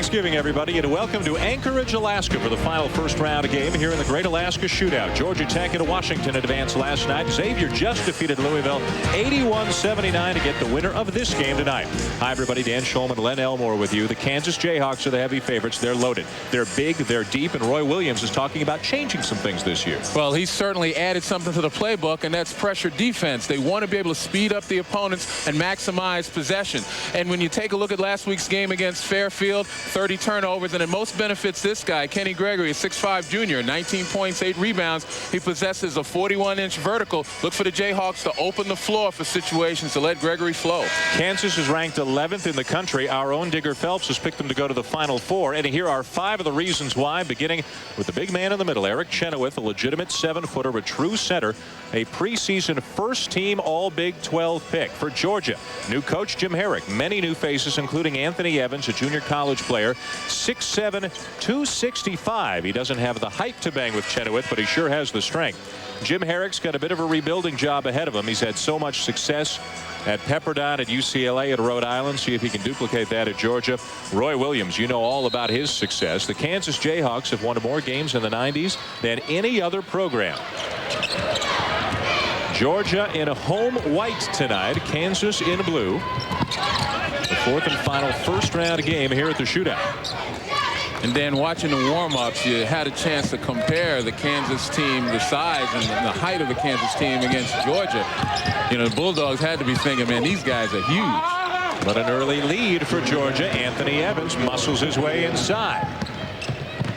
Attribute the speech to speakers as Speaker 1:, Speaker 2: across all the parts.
Speaker 1: Thanksgiving, everybody, and welcome to Anchorage, Alaska for the final first round game here in the Great Alaska Shootout. Georgia Tech and Washington advanced last night. Xavier just defeated Louisville 81-79 to get the winner of this game tonight. Hi, everybody. Dan Schulman, Len Elmore with you. The Kansas Jayhawks are the heavy favorites. They're loaded. They're big. They're deep. And Roy Williams is talking about changing some things this year.
Speaker 2: Well, he's certainly added something to the playbook, and that's pressure defense. They want to be able to speed up the opponents and maximize possession. And when you take a look at last week's game against Fairfield, 30 turnovers, and it most benefits this guy, Kenny Gregory, a 6'5 junior, 19 points, 8 rebounds. He possesses a 41-inch vertical. Look for the Jayhawks to open the floor for situations to let Gregory flow.
Speaker 1: Kansas is ranked 11th in the country. Our own Digger Phelps has picked them to go to the Final Four. And here are 5 of the reasons why, beginning with the big man in the middle, Eric Chenoweth, a legitimate 7-footer, a true center, a preseason first-team All-Big 12 pick. For Georgia, new coach Jim Herrick, many new faces, including Anthony Evans, a junior college player, 6'7", 265. He doesn't have the height to bang with Chenoweth, but he sure has the strength. Jim Herrick's got a bit of a rebuilding job ahead of him. He's had so much success at Pepperdine, at UCLA, at Rhode Island. See if he can duplicate that at Georgia. Roy Williams, you know all about his success. The Kansas Jayhawks have won more games in the 90s than any other program. Georgia in a home white tonight. Kansas in blue. The fourth and final first round game here at the Shootout.
Speaker 2: And then watching the warm-ups, you had a chance to compare the Kansas team, the size and the height of the Kansas team against Georgia. You know, the Bulldogs had to be thinking, man, these guys are huge.
Speaker 1: But an early lead for Georgia. Anthony Evans muscles his way inside.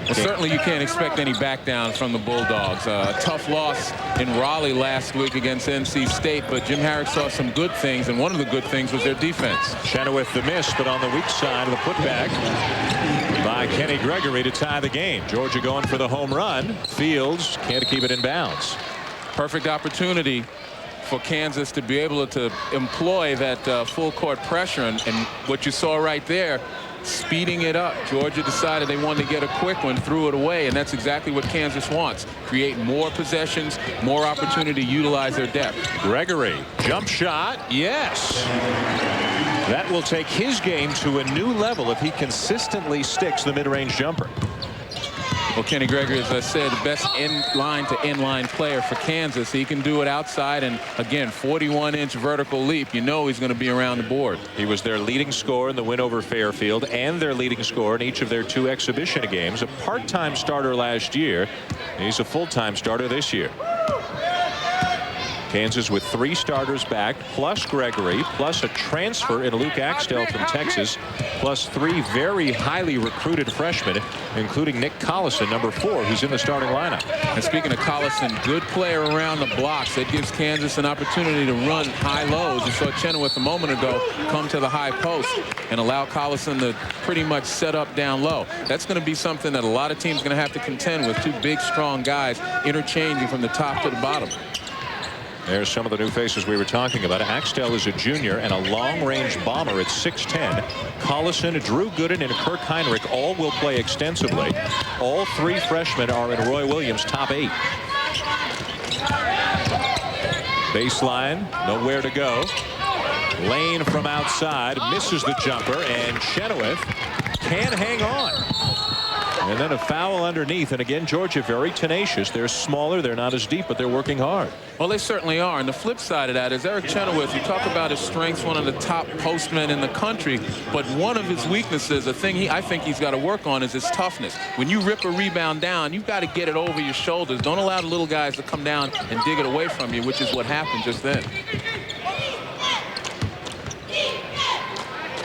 Speaker 2: Well, certainly you can't expect any back down from the Bulldogs. A tough loss in Raleigh last week against NC State, but Jim Herrick saw some good things, and one of the good things was their defense.
Speaker 1: Chenoweth the miss, but on the weak side of the putback by Kenny Gregory to tie the game. Georgia going for the home run. Fields can't keep it in bounds.
Speaker 2: Perfect opportunity for Kansas to be able to employ that full court pressure, and what you saw right there, speeding it up. Georgia decided they wanted to get a quick one, threw it away, and that's exactly what Kansas wants. Create more possessions, more opportunity to utilize their depth.
Speaker 1: Gregory, jump shot, yes. That will take his game to a new level if he consistently sticks the mid-range jumper.
Speaker 2: Well, Kenny Gregory, as I said, the best in-line to in-line player for Kansas. He can do it outside, and again, 41-inch vertical leap. You know he's going to be around the board.
Speaker 1: He was their leading scorer in the win over Fairfield and their leading scorer in each of their 2 exhibition games. A part-time starter last year. He's a full-time starter this year. Kansas with 3 starters back, plus Gregory, plus a transfer in Luke Axtell from Texas, plus 3 very highly recruited freshmen, including Nick Collison, number 4, who's in the starting lineup.
Speaker 2: And speaking of Collison, good player around the blocks. That gives Kansas an opportunity to run high lows. You saw Chenoweth a moment ago come to the high post and allow Collison to pretty much set up down low. That's going to be something that a lot of teams are going to have to contend with. 2 big, strong guys interchanging from the top to the bottom.
Speaker 1: There's some of the new faces we were talking about. Axtell is a junior and a long-range bomber at 6'10". Collison, Drew Gooden, and Kirk Heinrich all will play extensively. All 3 freshmen are in Roy Williams' top 8. Baseline, nowhere to go. Lane from outside, misses the jumper, and Chenoweth can hang on. And then a foul underneath, and again, Georgia very tenacious. They're smaller, they're not as deep, but they're working hard.
Speaker 2: Well, they certainly are. And the flip side of that is Eric Chenoweth, you talk about his strengths, one of the top postmen in the country, but one of his weaknesses, a thing I think he's got to work on, is his toughness. When you rip a rebound down, you've got to get it over your shoulders. Don't allow the little guys to come down and dig it away from you, which is what happened just then.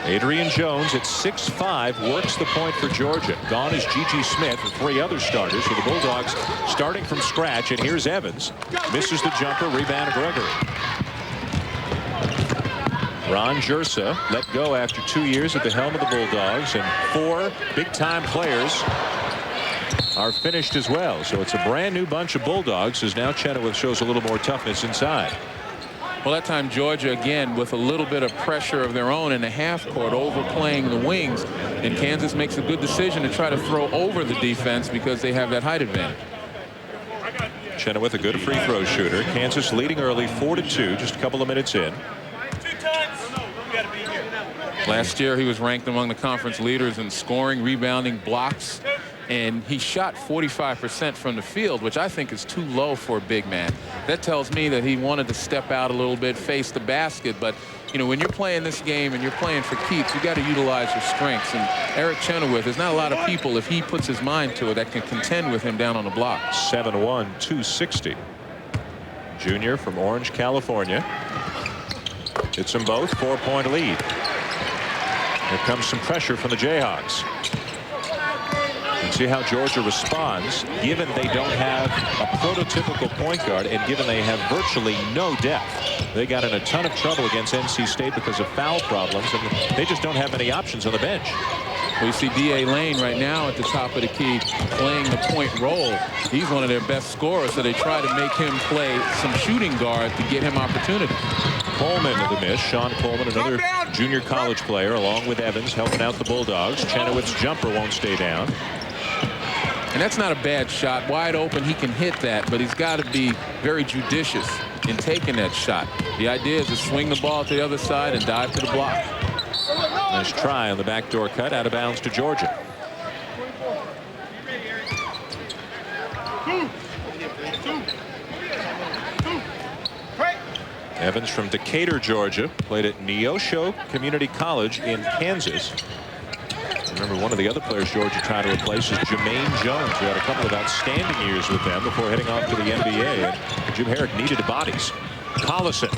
Speaker 1: Adrian Jones at 6'5" works the point for Georgia. Gone is Gigi Smith and 3 other starters. So the Bulldogs starting from scratch. And here's Evans. Misses the jumper. Rebound Gregory. Ron Jersa let go after 2 years at the helm of the Bulldogs. And 4 big-time players are finished as well. So it's a brand new bunch of Bulldogs as now Chenoweth shows a little more toughness inside.
Speaker 2: Well, that time Georgia, again, with a little bit of pressure of their own in the half court, overplaying the wings. And Kansas makes a good decision to try to throw over the defense because they have that height advantage.
Speaker 1: Chenoweth, a good free throw shooter. Kansas leading early 4-2, just a couple of minutes in.
Speaker 2: Last year, he was ranked among the conference leaders in scoring, rebounding, blocks, and he shot 45% from the field, which I think is too low for a big man. That tells me that he wanted to step out a little bit, face the basket, but you know, when you're playing this game and you're playing for keeps, you got to utilize your strengths. And Eric Chenoweth, there's not a lot of people, if he puts his mind to it, that can contend with him down on the block.
Speaker 1: 7'1", 260. Junior from Orange, California. Hits them both. 4-point lead. Here comes some pressure from the Jayhawks. And see how Georgia responds, given they don't have a prototypical point guard and given they have virtually no depth. They got in a ton of trouble against NC State because of foul problems, and they just don't have many options on the bench.
Speaker 2: Well, you see D.A. Lane right now at the top of the key playing the point role. He's one of their best scorers, so they try to make him play some shooting guard to get him opportunity.
Speaker 1: Coleman to the miss. Sean Coleman, another junior college player, along with Evans, helping out the Bulldogs. Chenoweth's jumper won't stay down.
Speaker 2: And that's not a bad shot. Wide open, he can hit that, but he's got to be very judicious in taking that shot. The idea is to swing the ball to the other side and dive to the block.
Speaker 1: Nice try on the backdoor cut, out of bounds to Georgia. Evans from Decatur, Georgia, played at Neosho Community College in Kansas. Remember, one of the other players Georgia tried to replace is Jermaine Jones, who had a couple of outstanding years with them before heading off to the NBA. And Jim Herrick needed bodies. Collison.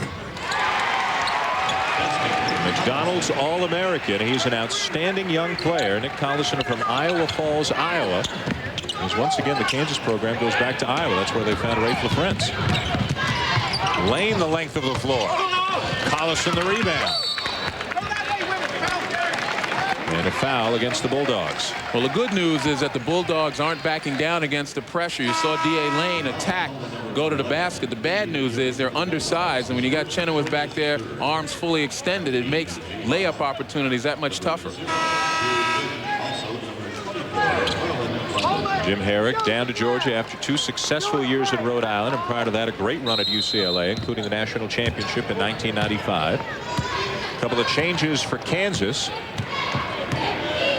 Speaker 1: McDonald's All-American. He's an outstanding young player. Nick Collison from Iowa Falls, Iowa. As once again, the Kansas program goes back to Iowa. That's where they found Rafe LaFrentz. Lane the length of the floor. Collison the rebound. And a foul against the Bulldogs.
Speaker 2: Well, the good news is that the Bulldogs aren't backing down against the pressure. You saw D.A. Lane attack, go to the basket. The bad news is they're undersized, and when you got Chenoweth back there, arms fully extended, it makes layup opportunities that much tougher.
Speaker 1: Jim Herrick down to Georgia after 2 successful years at Rhode Island, and prior to that a great run at UCLA, including the national championship in 1995. A couple of changes for Kansas.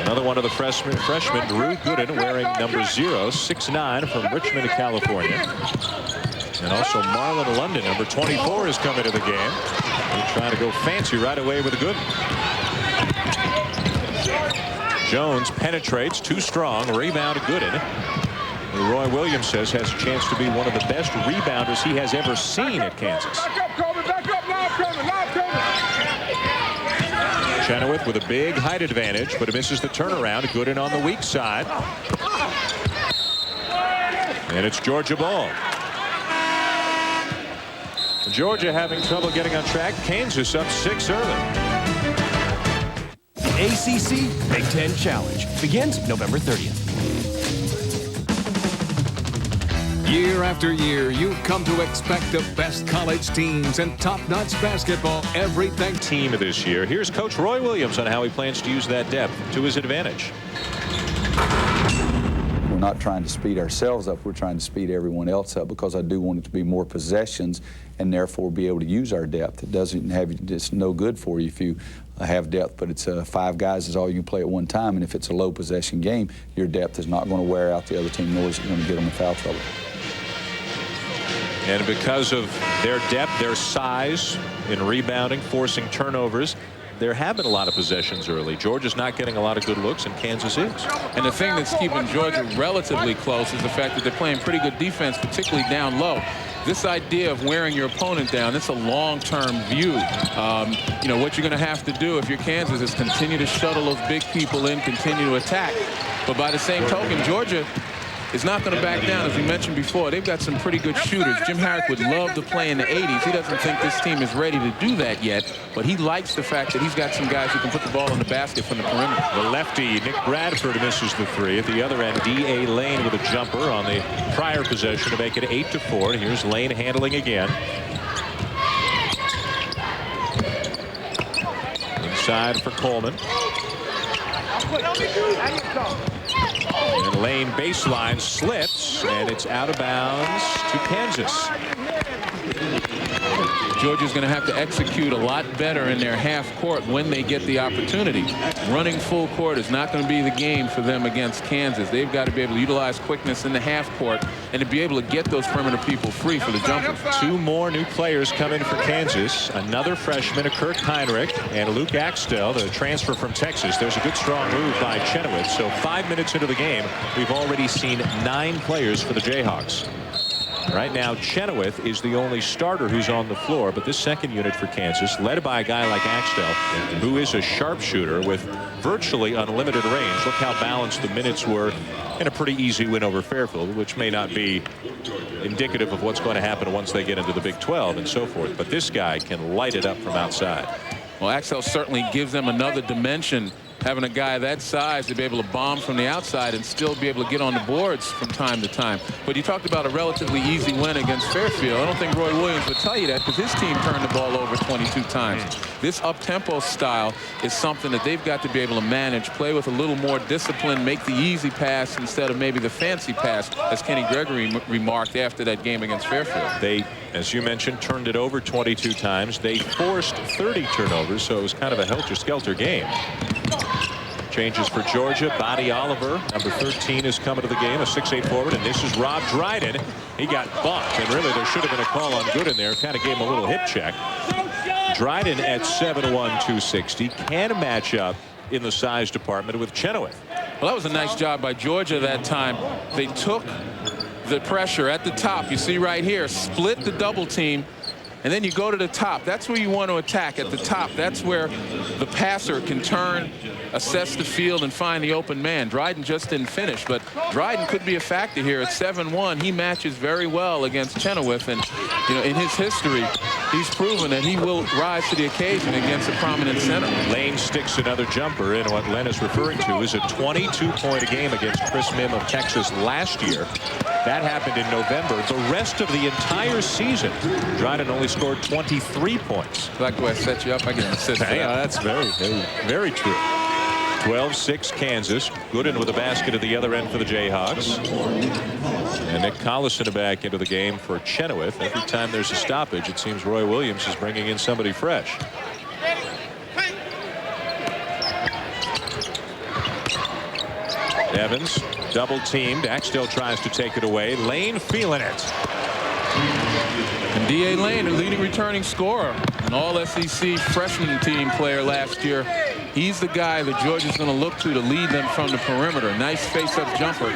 Speaker 1: Another one of the freshmen, Drew Gooden, wearing number 0, 6'9", from Richmond, California. And also Marlon London, number 24, has come into the game. They're trying to go fancy right away with a Gooden. Jones penetrates, too strong, rebound to Gooden. Roy Williams says has a chance to be one of the best rebounders he has ever seen at Kansas. Chenoweth with a big height advantage, but it misses the turnaround. Gooden on the weak side. And it's Georgia ball. Georgia having trouble getting on track. Kansas up 6 early.
Speaker 3: The ACC Big Ten Challenge begins November 30th.
Speaker 4: Year after year, you've come to expect the best college teams and top-notch basketball. Everything
Speaker 1: team of this year. Here's Coach Roy Williams on how he plans to use that depth to his advantage.
Speaker 5: We're not trying to speed ourselves up. We're trying to speed everyone else up because I do want it to be more possessions and therefore be able to use our depth. It doesn't have, it's no good for you if you have depth, but it's 5 guys is all you can play at one time, and if it's a low possession game, your depth is not going to wear out the other team, nor is it going to get them in foul trouble.
Speaker 1: And because of their depth, their size in rebounding, forcing turnovers, there have been a lot of possessions early. Georgia's not getting a lot of good looks, and Kansas is.
Speaker 2: And the thing that's keeping Georgia relatively close is the fact that they're playing pretty good defense, particularly down low. This idea of wearing your opponent down, it's a long-term view. You know, what you're going to have to do if you're Kansas is continue to shuttle those big people in, continue to attack. But by the same token, Georgia is not going to back down. As we mentioned before, they've got some pretty good shooters. Jim Herrick would love to play in the 80s. He doesn't think this team is ready to do that yet, but he likes the fact that he's got some guys who can put the ball in the basket from the perimeter.
Speaker 1: The lefty, Nick Bradford, misses the 3. At the other end, D.A. Lane with a jumper on the prior possession to make it 8-4. Here's Lane handling again. Inside for Coleman. And Lane baseline slips, and it's out of bounds to Kansas.
Speaker 2: Georgia's going to have to execute a lot better in their half court when they get the opportunity. Running full court is not going to be the game for them against Kansas. They've got to be able to utilize quickness in the half court and to be able to get those perimeter people free for the jumper.
Speaker 1: 2 more new players come in for Kansas. Another freshman, Kirk Heinrich, and Luke Axtell, the transfer from Texas. There's a good strong move by Chenoweth. So 5 minutes into the game, we've already seen 9 players for the Jayhawks. Right now, Chenoweth is the only starter who's on the floor, but this second unit for Kansas, led by a guy like Axtell, who is a sharpshooter with virtually unlimited range. Look how balanced the minutes were in a pretty easy win over Fairfield, which may not be indicative of what's going to happen once they get into the Big 12 and so forth. But this guy can light it up from outside.
Speaker 2: Well, Axtell certainly gives them another dimension, having a guy that size to be able to bomb from the outside and still be able to get on the boards from time to time. But you talked about a relatively easy win against Fairfield. I don't think Roy Williams would tell you that, because his team turned the ball over 22 times. This up-tempo style is something that they've got to be able to manage, play with a little more discipline, make the easy pass instead of maybe the fancy pass, as Kenny Gregory remarked after that game against Fairfield.
Speaker 1: They, as you mentioned, turned it over 22 times. They forced 30 turnovers, so it was kind of a helter-skelter game. Changes for Georgia. Body Oliver, number 13, is coming to the game, a 6'8" forward, and this is Rob Dryden. He got bumped, and really there should have been a call on good in there. Kind of gave him a little hip check. Dryden at 7'1", 260, can match up in the size department with Chenoweth.
Speaker 2: Well, that was a nice job by Georgia that time. They took the pressure at the top. You see right here, split the double team, and then you go to the top. That's where you want to attack, at the top. That's where the passer can turn, assess the field, and find the open man. Dryden just didn't finish, but Dryden could be a factor here. At 7'1", he matches very well against Chenoweth, and you know, in his history, he's proven that he will rise to the occasion against a prominent center.
Speaker 1: Lane sticks another jumper in. What Len is referring to is a 22-point game against Chris Mim of Texas last year. That happened in November. The rest of the entire season, Dryden only scored 23 points.
Speaker 2: Like the way I set you up, I get an assist.
Speaker 1: Yeah, that's very true. 12-6 Kansas. Gooden with a basket at the other end for the Jayhawks. And Nick Collison back into the game for Chenoweth. Every time there's a stoppage, it seems Roy Williams is bringing in somebody fresh. Evans double teamed. Axtell tries to take it away. Lane feeling it.
Speaker 2: And D.A. Lane, the leading returning scorer, an all-SEC freshman team player last year. He's the guy that Georgia's going to look to lead them from the perimeter. Nice face-up jumper.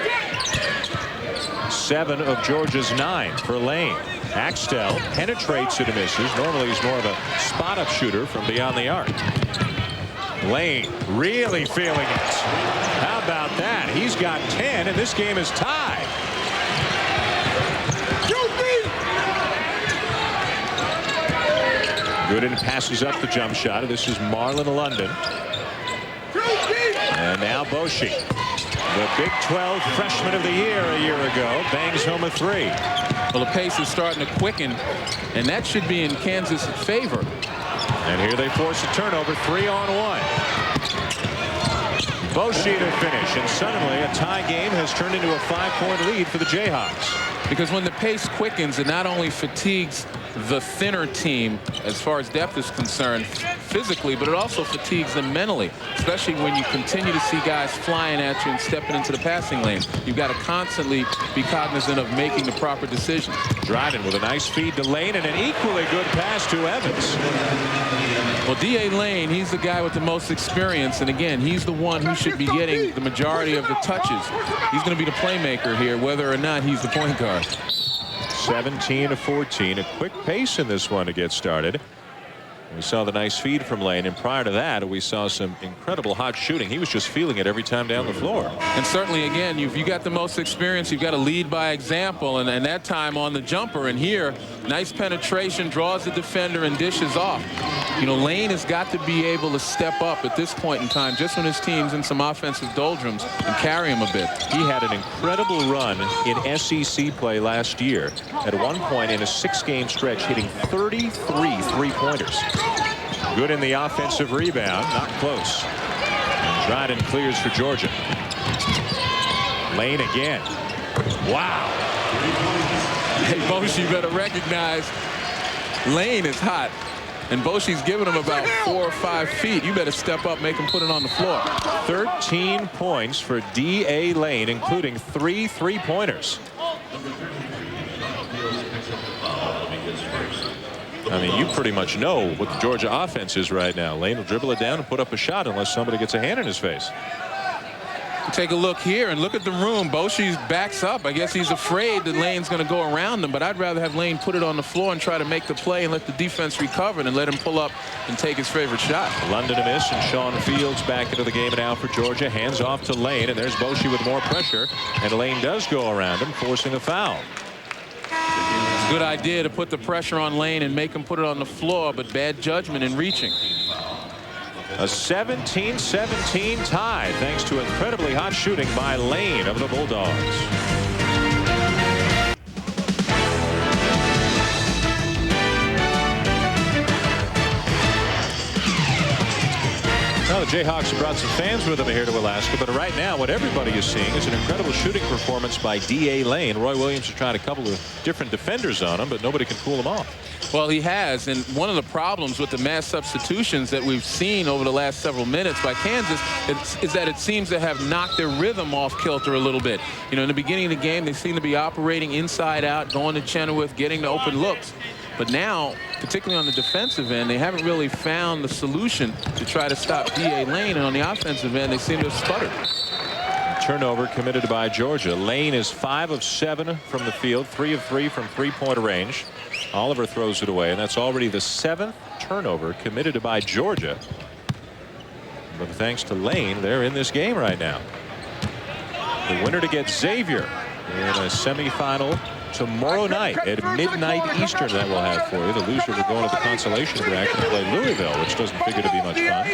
Speaker 1: 7 of Georgia's 9 for Lane. Axtell penetrates and misses. Normally he's more of a spot-up shooter from beyond the arc. Lane really feeling it. How about that? He's got 10, and this game is tied. Gooden passes up the jump shot. This is Marlon London. And now Boshi, the Big 12 freshman of the year a year ago, bangs home a 3.
Speaker 2: Well, the pace is starting to quicken, and that should be in Kansas' favor.
Speaker 1: And here they force a turnover, 3-on-1. Boshi to finish, and suddenly a tie game has turned into a 5-point lead for the Jayhawks.
Speaker 2: Because when the pace quickens, it not only fatigues the thinner team as far as depth is concerned physically, but it also fatigues them mentally, especially when you continue to see guys flying at you and stepping into the passing lane. You've got to constantly be cognizant of making the proper decisions.
Speaker 1: Dryden with a nice feed to Lane and an equally good pass to Evans.
Speaker 2: Well, D.A. Lane, he's the guy with the most experience, and again, he's the one who should be getting the majority of the touches. He's going to be the playmaker here, whether or not he's the point guard.
Speaker 1: 17-14, a quick pace in this one to get started. We saw the nice feed from Lane, and prior to that, we saw some incredible hot shooting. He was just feeling it every time down the floor.
Speaker 2: And certainly, again, you got the most experience. You've got to lead by example, and that time on the jumper. And here, nice penetration, draws the defender and dishes off. You know, Lane has got to be able to step up at this point in time, just when his team's in some offensive doldrums, and carry him a bit.
Speaker 1: He had an incredible run in SEC play last year. At one point in a 6-game stretch, hitting 33 three-pointers. Good in the offensive rebound, not close. And Dryden clears for Georgia. Lane again. Wow.
Speaker 2: Hey, Boshi, you better recognize Lane is hot. And Boshi's giving him about 4 or 5 feet. You better step up, make him put it on the floor.
Speaker 1: 13 points for D.A. Lane, including 3 3-pointers. I mean, you pretty much know what the Georgia offense is right now. Lane will dribble it down and put up a shot unless somebody gets a hand in his face.
Speaker 2: Take a look here and look at the room. Boshi's backs up. I guess he's afraid that Lane's going to go around him, but I'd rather have Lane put it on the floor and try to make the play and let the defense recover and let him pull up and take his favorite shot.
Speaker 1: London a miss, and Sean Fields back into the game now for Georgia. Hands off to Lane, and there's Boshi with more pressure, and Lane does go around him, forcing a foul.
Speaker 2: It's a good idea to put the pressure on Lane and make him put it on the floor, but bad judgment in reaching.
Speaker 1: A 17-17 tie thanks to incredibly hot shooting by Lane of the Bulldogs. Now the Jayhawks have brought some fans with them here to Alaska, but right now what everybody is seeing is an incredible shooting performance by D.A. Lane. Roy Williams has tried a couple of different defenders on him, but nobody can fool him off.
Speaker 2: Well, he has, and one of the problems with the mass substitutions that we've seen over the last several minutes by Kansas is that it seems to have knocked their rhythm off kilter a little bit. You know, in the beginning of the game, they seem to be operating inside out, going to Chenoweth, getting the open looks. But now, particularly on the defensive end, they haven't really found the solution to try to stop D.A. Lane, and on the offensive end, they seem to have sputtered.
Speaker 1: Turnover committed by Georgia. Lane is 5 of 7 from the field, 3 of 3 from three-point range. Oliver throws it away, and that's already the 7th turnover committed by Georgia. But thanks to Lane, they're in this game right now. The winner to get Xavier in a semifinal tomorrow night at midnight Eastern that we'll have for you. The loser will go into the consolation bracket and play Louisville, which doesn't figure to be much fun.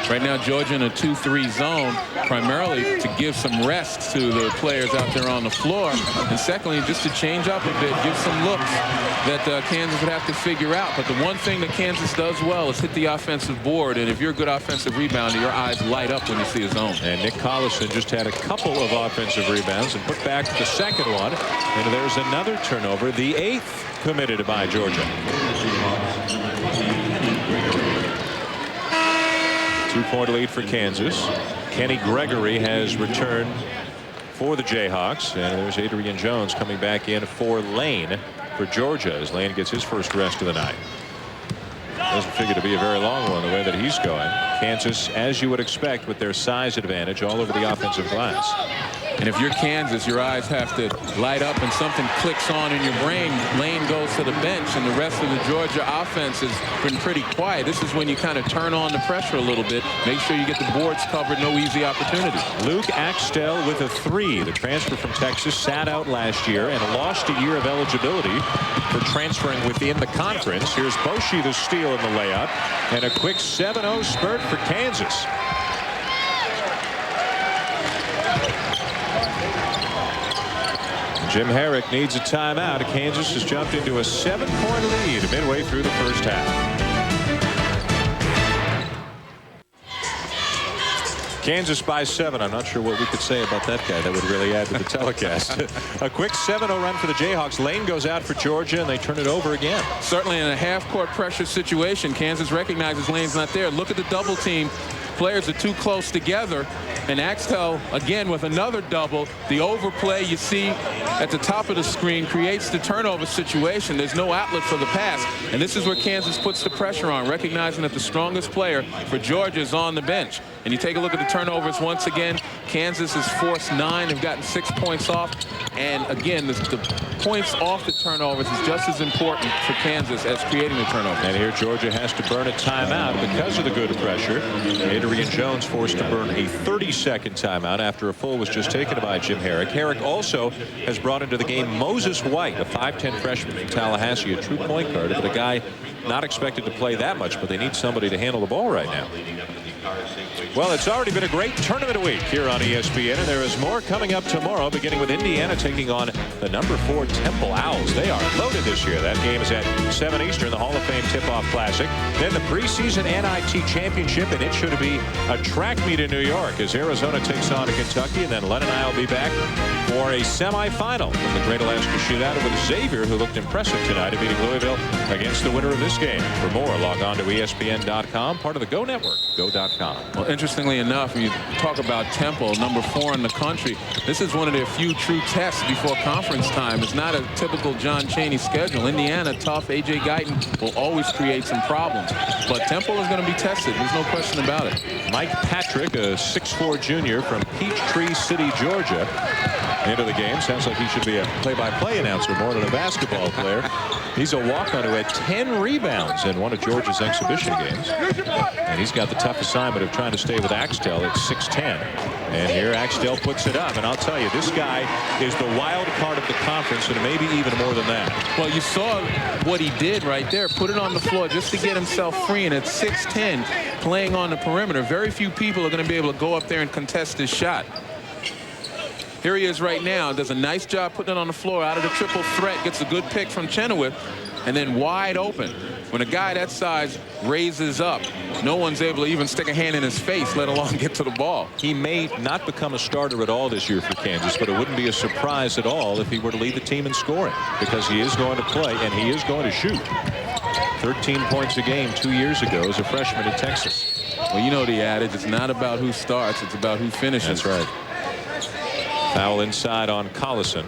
Speaker 2: Right now, Georgia in a 2-3 zone, primarily to give some rest to the players out there on the floor, and secondly, just to change up a bit, give some looks that Kansas would have to figure out. But the one thing that Kansas does well is hit the offensive board, and if you're a good offensive rebounder, your eyes light up when you see a zone.
Speaker 1: And Nick Collison just had a couple of offensive rebounds and put back the second one, and there's another turnover, the 8th committed by Georgia. 2-point lead for Kansas. Kenny Gregory has returned for the Jayhawks, and there's Adrian Jones coming back in for Lane for Georgia as Lane gets his first rest of the night. Doesn't figure to be a very long one the way that he's going. Kansas, as you would expect, with their size advantage all over the offensive glass.
Speaker 2: And if you're Kansas, your eyes have to light up and something clicks on in your brain. Lane goes to the bench, and the rest of the Georgia offense has been pretty quiet. This is when you kind of turn on the pressure a little bit. Make sure you get the boards covered. No easy opportunity.
Speaker 1: Luke Axtell with a 3. The transfer from Texas sat out last year and lost a year of eligibility for transferring within the conference. Here's Boshi the steal in the layup, and a quick 7-0 spurt for Kansas. Jim Herrick needs a timeout. Kansas has jumped into a 7-point lead midway through the first half. Kansas by 7. I'm not sure what we could say about that guy that would really add to the telecast. A quick 7-0 run for the Jayhawks. Lane goes out for Georgia, and they turn it over again.
Speaker 2: Certainly in a half-court pressure situation, Kansas recognizes Lane's not there. Look at the double team. Players are too close together, and Axtell again with another double. The overplay you see at the top of the screen creates the turnover situation. There's no outlet for the pass, and this is where Kansas puts the pressure on, recognizing that the strongest player for Georgia is on the bench. And you take a look at the turnovers once again. Kansas has forced 9. They've gotten 6 points off, and again the points off the turnovers is just as important for Kansas as creating the turnover.
Speaker 1: And here Georgia has to burn a timeout because of the good pressure. Adrian Jones forced to burn a 30-second timeout after a full was just taken by Jim Herrick. Herrick also has brought into the game Moses White, a 5'10 freshman from Tallahassee, a true point guard, but a guy not expected to play that much, but they need somebody to handle the ball right now. Well, it's already been a great tournament week here on ESPN, and there is more coming up tomorrow, beginning with Indiana taking on the #4 Temple Owls. They are loaded this year. That game is at 7 Eastern, the Hall of Fame Tip-Off Classic. Then the preseason NIT Championship, and it should be a track meet in New York as Arizona takes on Kentucky, and then Len and I will be back for a semifinal from the Great Alaska Shootout with Xavier, who looked impressive tonight, beating Louisville against the winner of this game. For more, log on to ESPN.com, part of the Go Network, go.com.
Speaker 2: Well, interestingly enough, when you talk about Temple, #4 in the country, this is one of their few true tests before conference time. It's not a typical John Chaney schedule. Indiana, tough. A.J. Guyton will always create some problems. But Temple is going to be tested. There's no question about it.
Speaker 1: Mike Patrick, a 6'4" junior from Peachtree City, Georgia, into the game. Sounds like he should be a play-by-play announcer more than a basketball player. He's a walk-on who had 10 rebounds in one of Georgia's exhibition games. And he's got the tough assignment of trying to stay with Axtell at 6'10". And here Axtell puts it up. And I'll tell you, this guy is the wild card of the conference, and maybe even more than that.
Speaker 2: Well, you saw what he did right there. Put it on the floor just to get himself free. And at 6'10", playing on the perimeter, very few people are going to be able to go up there and contest his shot. Here he is right now. Does a nice job putting it on the floor out of the triple threat. Gets a good pick from Chenoweth. And then wide open. When a guy that size raises up, no one's able to even stick a hand in his face, let alone get to the ball.
Speaker 1: He may not become a starter at all this year for Kansas, but it wouldn't be a surprise at all if he were to lead the team in scoring, because he is going to play and he is going to shoot. 13 points a game 2 years ago as a freshman in Texas.
Speaker 2: Well, you know the adage, it's not about who starts, it's about who finishes.
Speaker 1: That's right. Foul inside on Collison.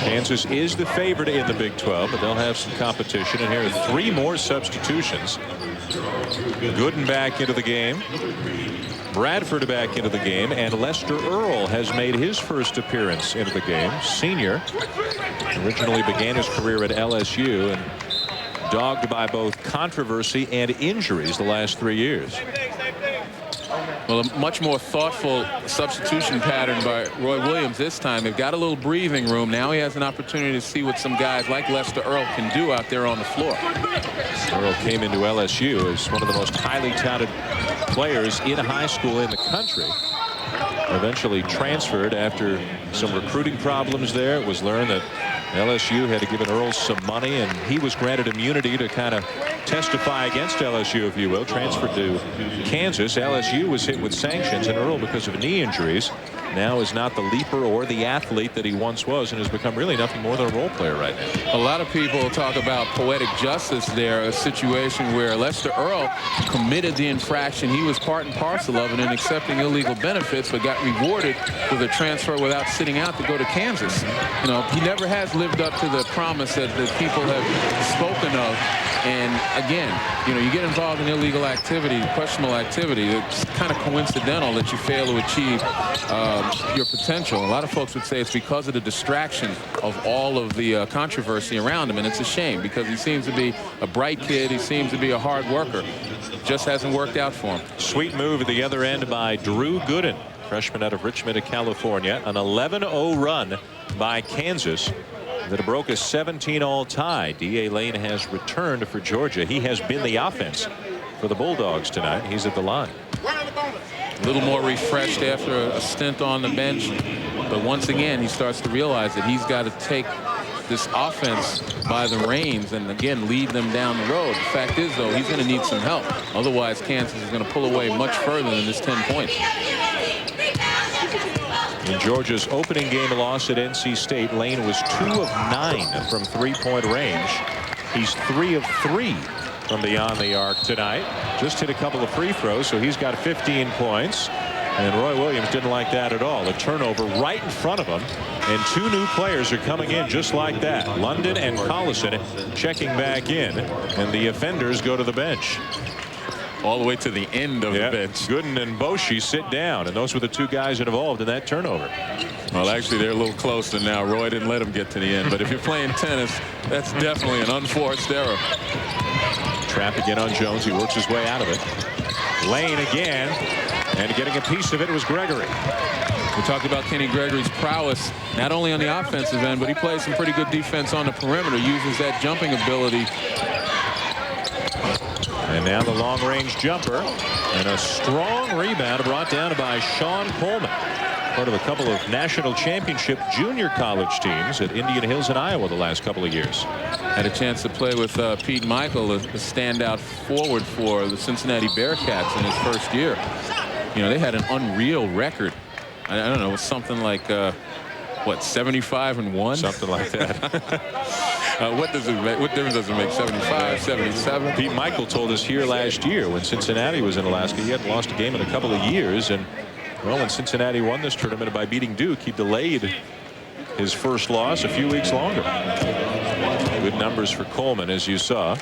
Speaker 1: Kansas is the favorite in the Big 12, but they'll have some competition. And here are 3 more substitutions. Gooden back into the game. Bradford back into the game. And Lester Earl has made his first appearance into the game. Senior. Originally began his career at LSU and dogged by both controversy and injuries the last 3 years.
Speaker 2: Well, a much more thoughtful substitution pattern by Roy Williams this time. They've got a little breathing room. Now he has an opportunity to see what some guys like Lester Earl can do out there on the floor.
Speaker 1: Earl came into LSU as one of the most highly touted players in high school in the country. Eventually transferred after some recruiting problems there. It was learned that LSU had to give Earl some money, and he was granted immunity to kind of testify against LSU, if you will. Transferred to Kansas. LSU was hit with sanctions, and Earl, because of knee injuries, now is not the leaper or the athlete that he once was, and has become really nothing more than a role player right now.
Speaker 2: A lot of people talk about poetic justice there, a situation where Lester Earl committed the infraction. He was part and parcel of it in accepting illegal benefits, but got rewarded with a transfer without sitting out to go to Kansas. You know, he never has lived up to the promise that the people have spoken of. And again, you know, you get involved in illegal activity, questionable activity. It's kind of coincidental that you fail to achieve your potential. A lot of folks would say it's because of the distraction of all of the controversy around him, and it's a shame because he seems to be a bright kid. He seems to be a hard worker. Just hasn't worked out for him.
Speaker 1: Sweet move at the other end by Drew Gooden, freshman out of Richmond, California. An 11-0 run by Kansas that broke a 17-all tie. D.A. Lane has returned for Georgia. He has been the offense for the Bulldogs tonight. He's at the line.
Speaker 2: A little more refreshed after a stint on the bench, but once again he starts to realize that he's got to take this offense by the reins and again lead them down the road. The fact is, though, he's going to need some help. Otherwise, Kansas is going to pull away much further than this 10 points.
Speaker 1: In Georgia's opening game loss at NC State, Lane was 2 of 9 from three-point range. He's 3 of 3 from beyond the arc tonight. Just hit a couple of free throws, so he's got 15 points. And Roy Williams didn't like that at all. A turnover right in front of him, and 2 new players are coming in just like that. London and Collison checking back in, and the offenders go to the bench.
Speaker 2: All the way to the end of the bench.
Speaker 1: Gooden and Boshi sit down, and those were the 2 guys involved in that turnover.
Speaker 2: Well, actually, they're a little closer now. Roy didn't let him get to the end, but if you're playing tennis, that's definitely an unforced error.
Speaker 1: Trap again on Jones. He works his way out of it. Lane again, and getting a piece of it was Gregory.
Speaker 2: We talked about Kenny Gregory's prowess, not only on the offensive end, but he plays some pretty good defense on the perimeter, uses that jumping ability.
Speaker 1: And now the long-range jumper, and a strong rebound brought down by Sean Coleman, part of a couple of national championship junior college teams at Indian Hills in Iowa the last couple of years.
Speaker 2: Had a chance to play with Pete Michael, a standout forward for the Cincinnati Bearcats in his first year. You know, they had an unreal record. I don't know, something like, what, 75-1?
Speaker 1: Something like that.
Speaker 2: What difference does it make? 75, 77?
Speaker 1: Pete Michael told us here last year when Cincinnati was in Alaska, he hadn't lost a game in a couple of years. And, well, when Cincinnati won this tournament by beating Duke, he delayed his first loss a few weeks longer. Good numbers for Coleman, as you saw.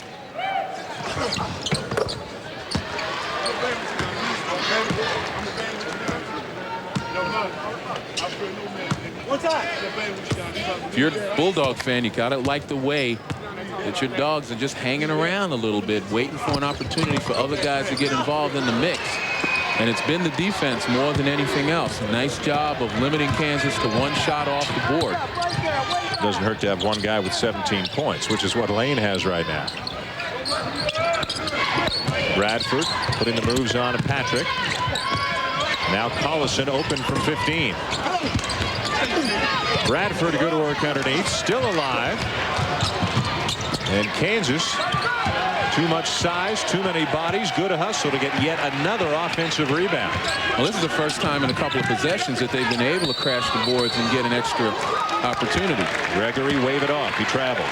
Speaker 2: If you're a Bulldog fan, you gotta like the way that your dogs are just hanging around a little bit, waiting for an opportunity for other guys to get involved in the mix. And it's been the defense more than anything else. A nice job of limiting Kansas to one shot off the board.
Speaker 1: Doesn't hurt to have one guy with 17 points, which is what Lane has right now. Bradford putting the moves on to Patrick. Now Collison open from 15. Bradford good work underneath, still alive. And Kansas, too much size, too many bodies, good hustle to get yet another offensive rebound.
Speaker 2: Well, this is the first time in a couple of possessions that they've been able to crash the boards and get an extra opportunity.
Speaker 1: Gregory wave it off. He traveled.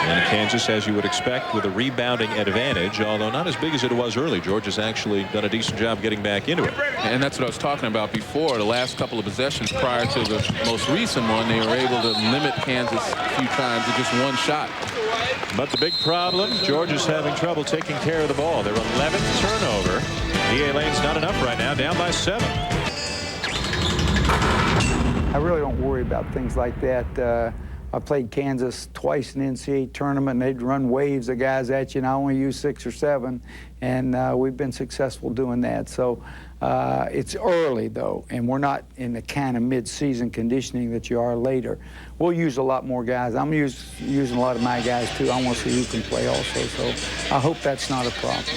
Speaker 1: And Kansas, as you would expect, with a rebounding advantage, although not as big as it was early. Georgia's actually done a decent job getting back into it.
Speaker 2: And that's what I was talking about before. The last couple of possessions prior to the most recent one, they were able to limit Kansas a few times to just one shot.
Speaker 1: But the big problem, Georgia's having trouble taking care of the ball. Their 11th turnover. EA Lane's not enough right now, down by 7.
Speaker 6: I really don't worry about things like that. I played Kansas twice in the NCAA tournament, and they'd run waves of guys at you, and I only used 6 or 7, and we've been successful doing that. So it's early, though, and we're not in the kind of mid-season conditioning that you are later. We'll use a lot more guys. I'm using a lot of my guys, too. I want to see who can play also, so I hope that's not a problem.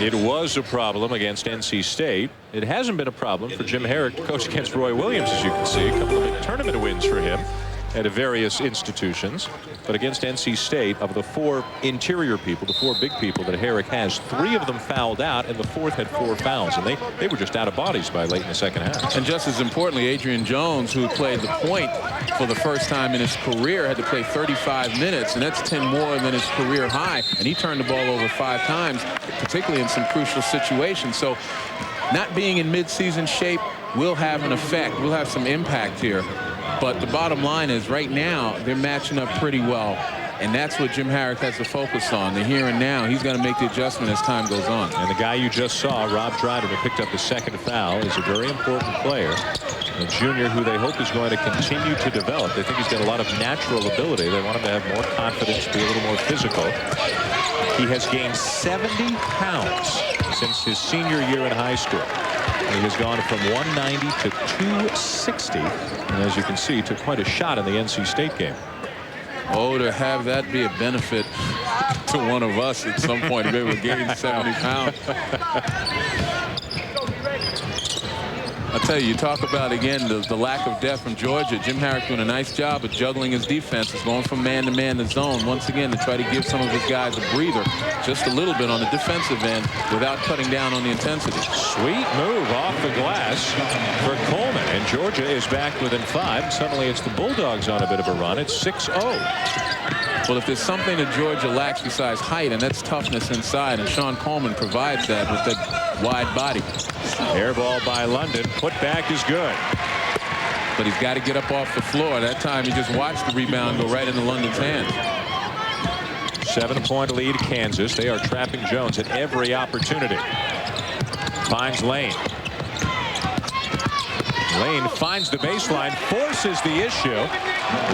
Speaker 1: It was a problem against NC State. It hasn't been a problem for Jim Herrick to coach against Roy Williams, as you can see. A couple of big tournament wins for him at various institutions. But against NC State, of the 4 interior people, the 4 big people that Herrick has, 3 of them fouled out, and the 4th had 4 fouls. And they were just out of bodies by late in the second half.
Speaker 2: And just as importantly, Adrian Jones, who played the point for the first time in his career, had to play 35 minutes, and that's 10 more than his career high. And he turned the ball over 5 times, particularly in some crucial situations. So not being in mid-season shape will have an effect, will have some impact here. But the bottom line is right now they're matching up pretty well. And that's what Jim Herrick has to focus on. The here and now. He's got to make the adjustment as time goes on.
Speaker 1: And the guy you just saw, Rob Dryden, who picked up the 2nd foul, is a very important player. A junior who they hope is going to continue to develop. They think he's got a lot of natural ability. They want him to have more confidence, be a little more physical. He has gained 70 pounds since his senior year in high school. He has gone from 190 to 260. And as you can see, took quite a shot in the NC State game.
Speaker 2: Oh, to have that be a benefit to one of us at some point to be able to gain 70 pounds. I'll tell you, you talk about, again, the lack of depth from Georgia. Jim Herrick doing a nice job of juggling his defenses, going from man-to-man to zone, once again, to try to give some of his guys a breather, just a little bit on the defensive end without cutting down on the intensity.
Speaker 1: Sweet move off the glass for Coleman, and Georgia is back within 5. Suddenly it's the Bulldogs on a bit of a run. It's 6-0.
Speaker 2: Well, if there's something that Georgia lacks besides height, and that's toughness inside, and Sean Coleman provides that with that wide body.
Speaker 1: Air ball by London. Put back is good.
Speaker 2: But he's got to get up off the floor. That time he just watched the rebound go right into London's hand.
Speaker 1: 7-point lead Kansas. They are trapping Jones at every opportunity. Finds Lane. Lane finds the baseline, forces the issue.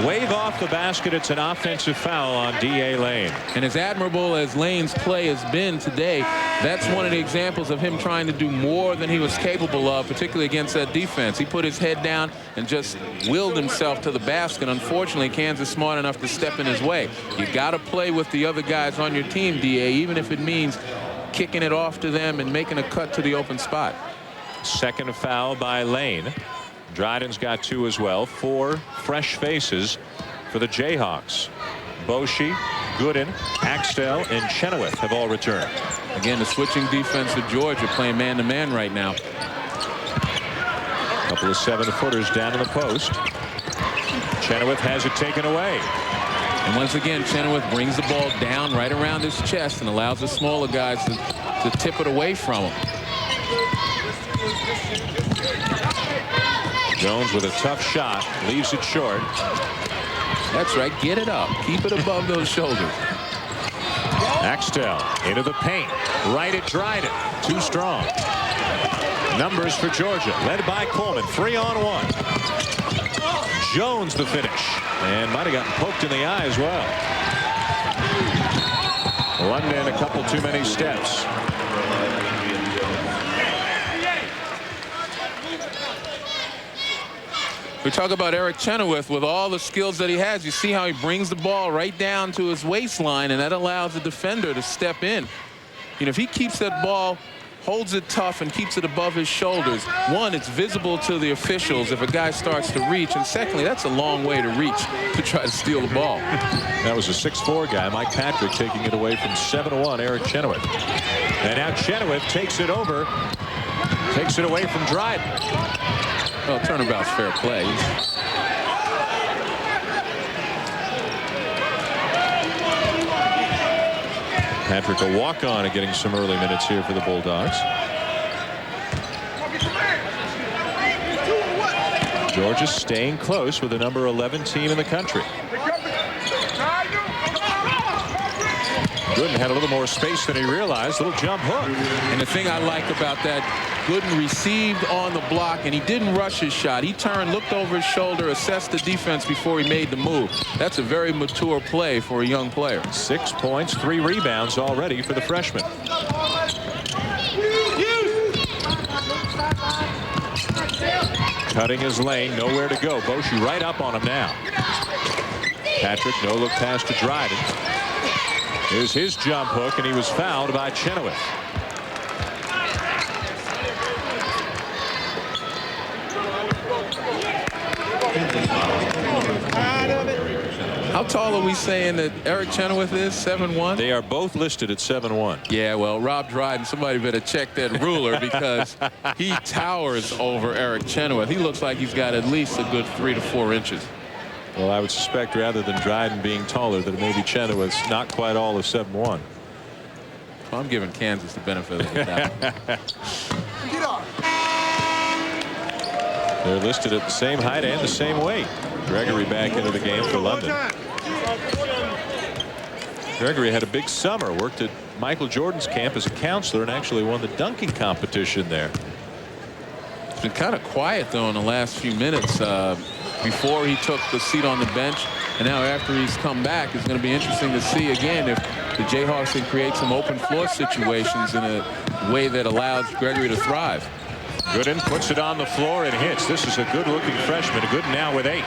Speaker 1: Wave off the basket. It's an offensive foul on D.A. Lane.
Speaker 2: And as admirable as Lane's play has been today, that's one of the examples of him trying to do more than he was capable of, particularly against that defense. He put his head down and just willed himself to the basket. Unfortunately, Kansas smart enough to step in his way. You got to play with the other guys on your team, D.A., even if it means kicking it off to them and making a cut to the open spot.
Speaker 1: Second foul by Lane. Dryden's got 2 as well. 4 fresh faces for the Jayhawks. Boshi, Gooden, Axtell, and Chenoweth have all returned.
Speaker 2: Again, the switching defense of Georgia playing man-to-man right now.
Speaker 1: A couple of 7-footers down in the post. Chenoweth has it taken away.
Speaker 2: And once again, Chenoweth brings the ball down right around his chest and allows the smaller guys to tip it away from him.
Speaker 1: Jones with a tough shot, leaves it short.
Speaker 2: That's right, get it up, keep it above those shoulders.
Speaker 1: Axtell into the paint, right at Dryden, too strong. Numbers for Georgia, led by Coleman, 3-on-1. Jones the finish, and might have gotten poked in the eye as well. London a couple too many steps.
Speaker 2: We talk about Eric Chenoweth with all the skills that he has. You see how he brings the ball right down to his waistline, and that allows the defender to step in. You know, if he keeps that ball, holds it tough, and keeps it above his shoulders, one, it's visible to the officials if a guy starts to reach, and secondly, that's a long way to reach to try to steal the ball.
Speaker 1: That was a 6'4" guy, Mike Patrick, taking it away from 7-1, Eric Chenoweth. And now Chenoweth takes it over, takes it away from Dryden.
Speaker 2: Well, turnabout's fair play.
Speaker 1: Patrick a walk-on and getting some early minutes here for the Bulldogs. Georgia staying close with the number 11 team in the country. Gooden had a little more space than he realized. Little jump hook.
Speaker 2: And the thing I like about that, Gooden received on the block, and he didn't rush his shot. He turned, looked over his shoulder, assessed the defense before he made the move. That's a very mature play for a young player.
Speaker 1: 6 points, 3 rebounds already for the freshman. Cutting his lane, nowhere to go. Boshi right up on him now. Patrick, no look pass to Dryden. Here's his jump hook, and he was fouled by Chenoweth.
Speaker 2: How tall are we saying that Eric Chenoweth is? 7'1"?
Speaker 1: They are both listed at 7'1".
Speaker 2: Yeah, well, Rob Dryden, somebody better check that ruler because he towers over Eric Chenoweth. He looks like he's got at least a good 3 to 4 inches.
Speaker 1: Well, I would suspect rather than Dryden being taller that maybe Chenoweth's not quite all of 7'1".
Speaker 2: Well, I'm giving Kansas the benefit of the doubt.
Speaker 1: They're listed at the same height and the same weight. Gregory back into the game for London. Gregory had a big summer, worked at Michael Jordan's camp as a counselor, and actually won the dunking competition there.
Speaker 2: It's been kind of quiet, though, in the last few minutes. Before he took the seat on the bench, and now after he's come back, it's going to be interesting to see again if the Jayhawks can create some open floor situations in a way that allows Gregory to thrive.
Speaker 1: Gooden puts it on the floor and hits. This is a good-looking freshman. Gooden now with 8.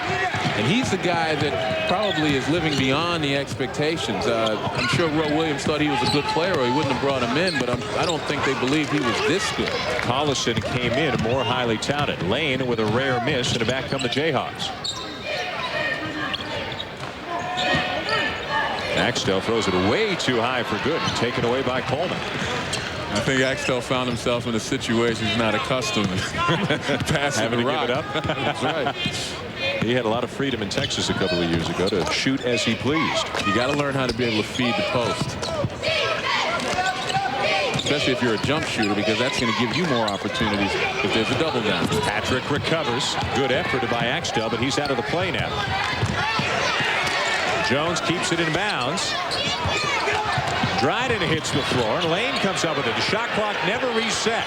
Speaker 2: And he's the guy that probably is living beyond the expectations. I'm sure Roe Williams thought he was a good player or he wouldn't have brought him in, but I don't think they believed he was this good.
Speaker 1: Collison came in more highly touted. Lane with a rare miss, and back come the Jayhawks. Axtell throws it way too high for Gooden, taken away by Coleman.
Speaker 2: I think Axtell found himself in a situation he's not accustomed to passing
Speaker 1: Having
Speaker 2: the
Speaker 1: to
Speaker 2: rock.
Speaker 1: give it up.
Speaker 2: That's right.
Speaker 1: He had a lot of freedom in Texas a couple of years ago to shoot as he pleased.
Speaker 2: You got to learn how to be able to feed the post, especially if you're a jump shooter, because that's going to give you more opportunities if there's a double down.
Speaker 1: Patrick recovers. Good effort by Axtell, but he's out of the play now. Jones keeps it in bounds. Dryden hits the floor, and Lane comes up with it. The shot clock never reset.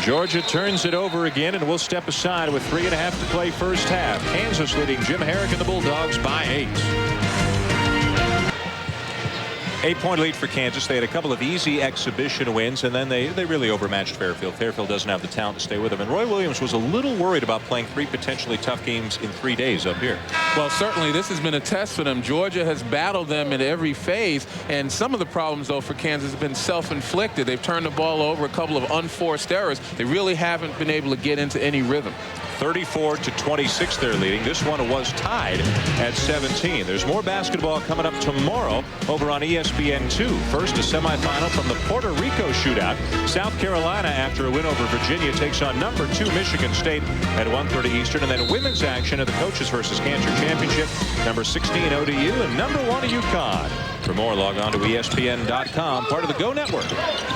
Speaker 1: Georgia turns it over again, and we'll step aside with 3.5 to play first half. Kansas leading Jim Herrick and the Bulldogs by 8. 8-point lead for Kansas. They had a couple of easy exhibition wins, and then they really overmatched Fairfield. Fairfield doesn't have the talent to stay with them. And Roy Williams was a little worried about playing 3 potentially tough games in 3 days up here.
Speaker 2: Well, certainly this has been a test for them. Georgia has battled them in every phase, and some of the problems, though, for Kansas have been self-inflicted. They've turned the ball over, a couple of unforced errors. They really haven't been able to get into any rhythm.
Speaker 1: 34-26 they're leading. This one was tied at 17. There's more basketball coming up tomorrow over on ESPN2. First, a semifinal from the Puerto Rico Shootout. South Carolina, after a win over Virginia, takes on number 2 Michigan State at 1:30 Eastern. And then women's action in the Coaches versus Cancer Championship. Number 16 ODU and number 1 UConn. For more, log on to ESPN.com, part of the Go Network.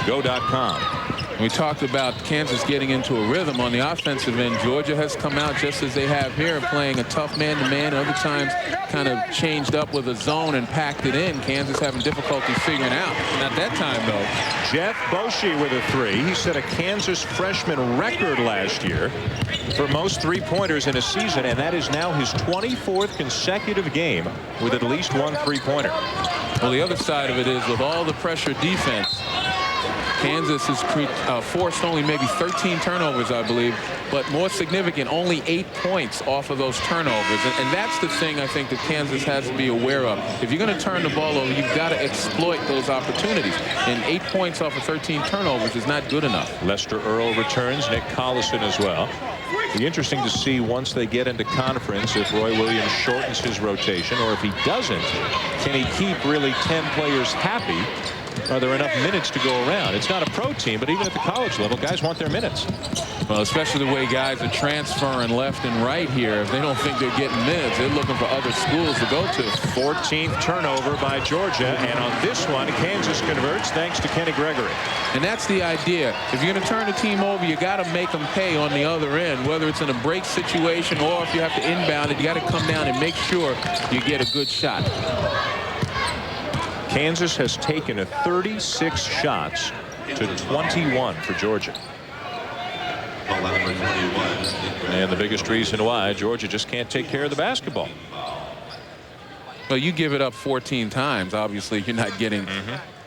Speaker 1: Go.com.
Speaker 2: We talked about Kansas getting into a rhythm on the offensive end. Georgia has come out just as they have here, playing a tough man-to-man. Other times kind of changed up with a zone and packed it in. Kansas having difficulty figuring out. Not that time, though.
Speaker 1: Jeff Boschee with a 3. He set a Kansas freshman record last year for most 3-pointers in a season, and that is now his 24th consecutive game with at least 1 3-pointer.
Speaker 2: Well, the other side of it is, with all the pressure defense, Kansas has forced only maybe 13 turnovers, I believe, but more significant, only 8 points off of those turnovers. And that's the thing I think that Kansas has to be aware of. If you're going to turn the ball over, you've got to exploit those opportunities. And 8 points off of 13 turnovers is not good enough.
Speaker 1: Lester Earl returns, Nick Collison as well. It'll be interesting to see once they get into conference if Roy Williams shortens his rotation, or if he doesn't, can he keep really 10 players happy? Are there enough minutes to go around? It's not a pro team, but even at the college level, guys want their minutes.
Speaker 2: Well, especially the way guys are transferring left and right here. If they don't think they're getting minutes, they're looking for other schools to go to.
Speaker 1: 14th turnover by Georgia, and on this one, Kansas converts thanks to Kenny Gregory.
Speaker 2: And that's the idea. If you're going to turn the team over, you got to make them pay on the other end, whether it's in a break situation or if you have to inbound it, you got to come down and make sure you get a good shot.
Speaker 1: Kansas has taken 36 shots to 21 for Georgia. And the biggest reason why Georgia just can't take care of the basketball.
Speaker 2: Well, you give it up 14 times. Obviously, you're not getting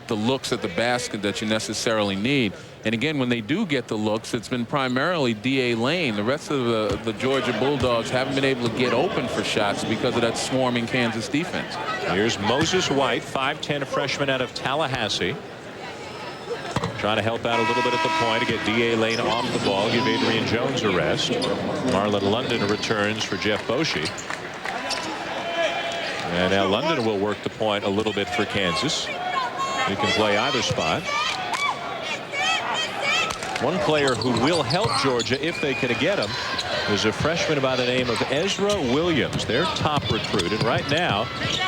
Speaker 2: the looks at the basket that you necessarily need. And again, when they do get the looks, it's been primarily D.A. Lane. The rest of the Georgia Bulldogs haven't been able to get open for shots because of that swarming Kansas defense.
Speaker 1: Here's Moses White, 5'10" freshman out of Tallahassee. Trying to help out a little bit at the point to get D.A. Lane off the ball, give Adrian Jones a rest. Marlon London returns for Jeff Boschee. And now London will work the point a little bit for Kansas. He can play either spot. One player who will help Georgia if they can get him is a freshman by the name of Ezra Williams, their top recruit. And right now,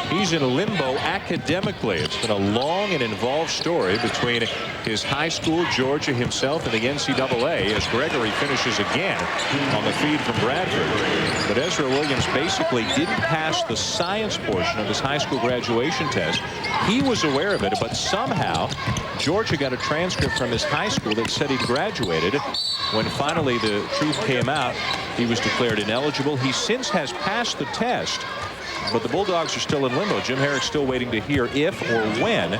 Speaker 1: he's in limbo academically. It's been a long and involved story between his high school, Georgia himself, and the NCAA as Gregory finishes again on the feed from Bradford. But Ezra Williams basically didn't pass the science portion of his high school graduation test. He was aware of it, but somehow Georgia got a transcript from his high school that said he'd graduated. When finally the truth came out, he was declared ineligible. He since has passed the test, but the Bulldogs are still in limbo. Jim Herrick's still waiting to hear if or when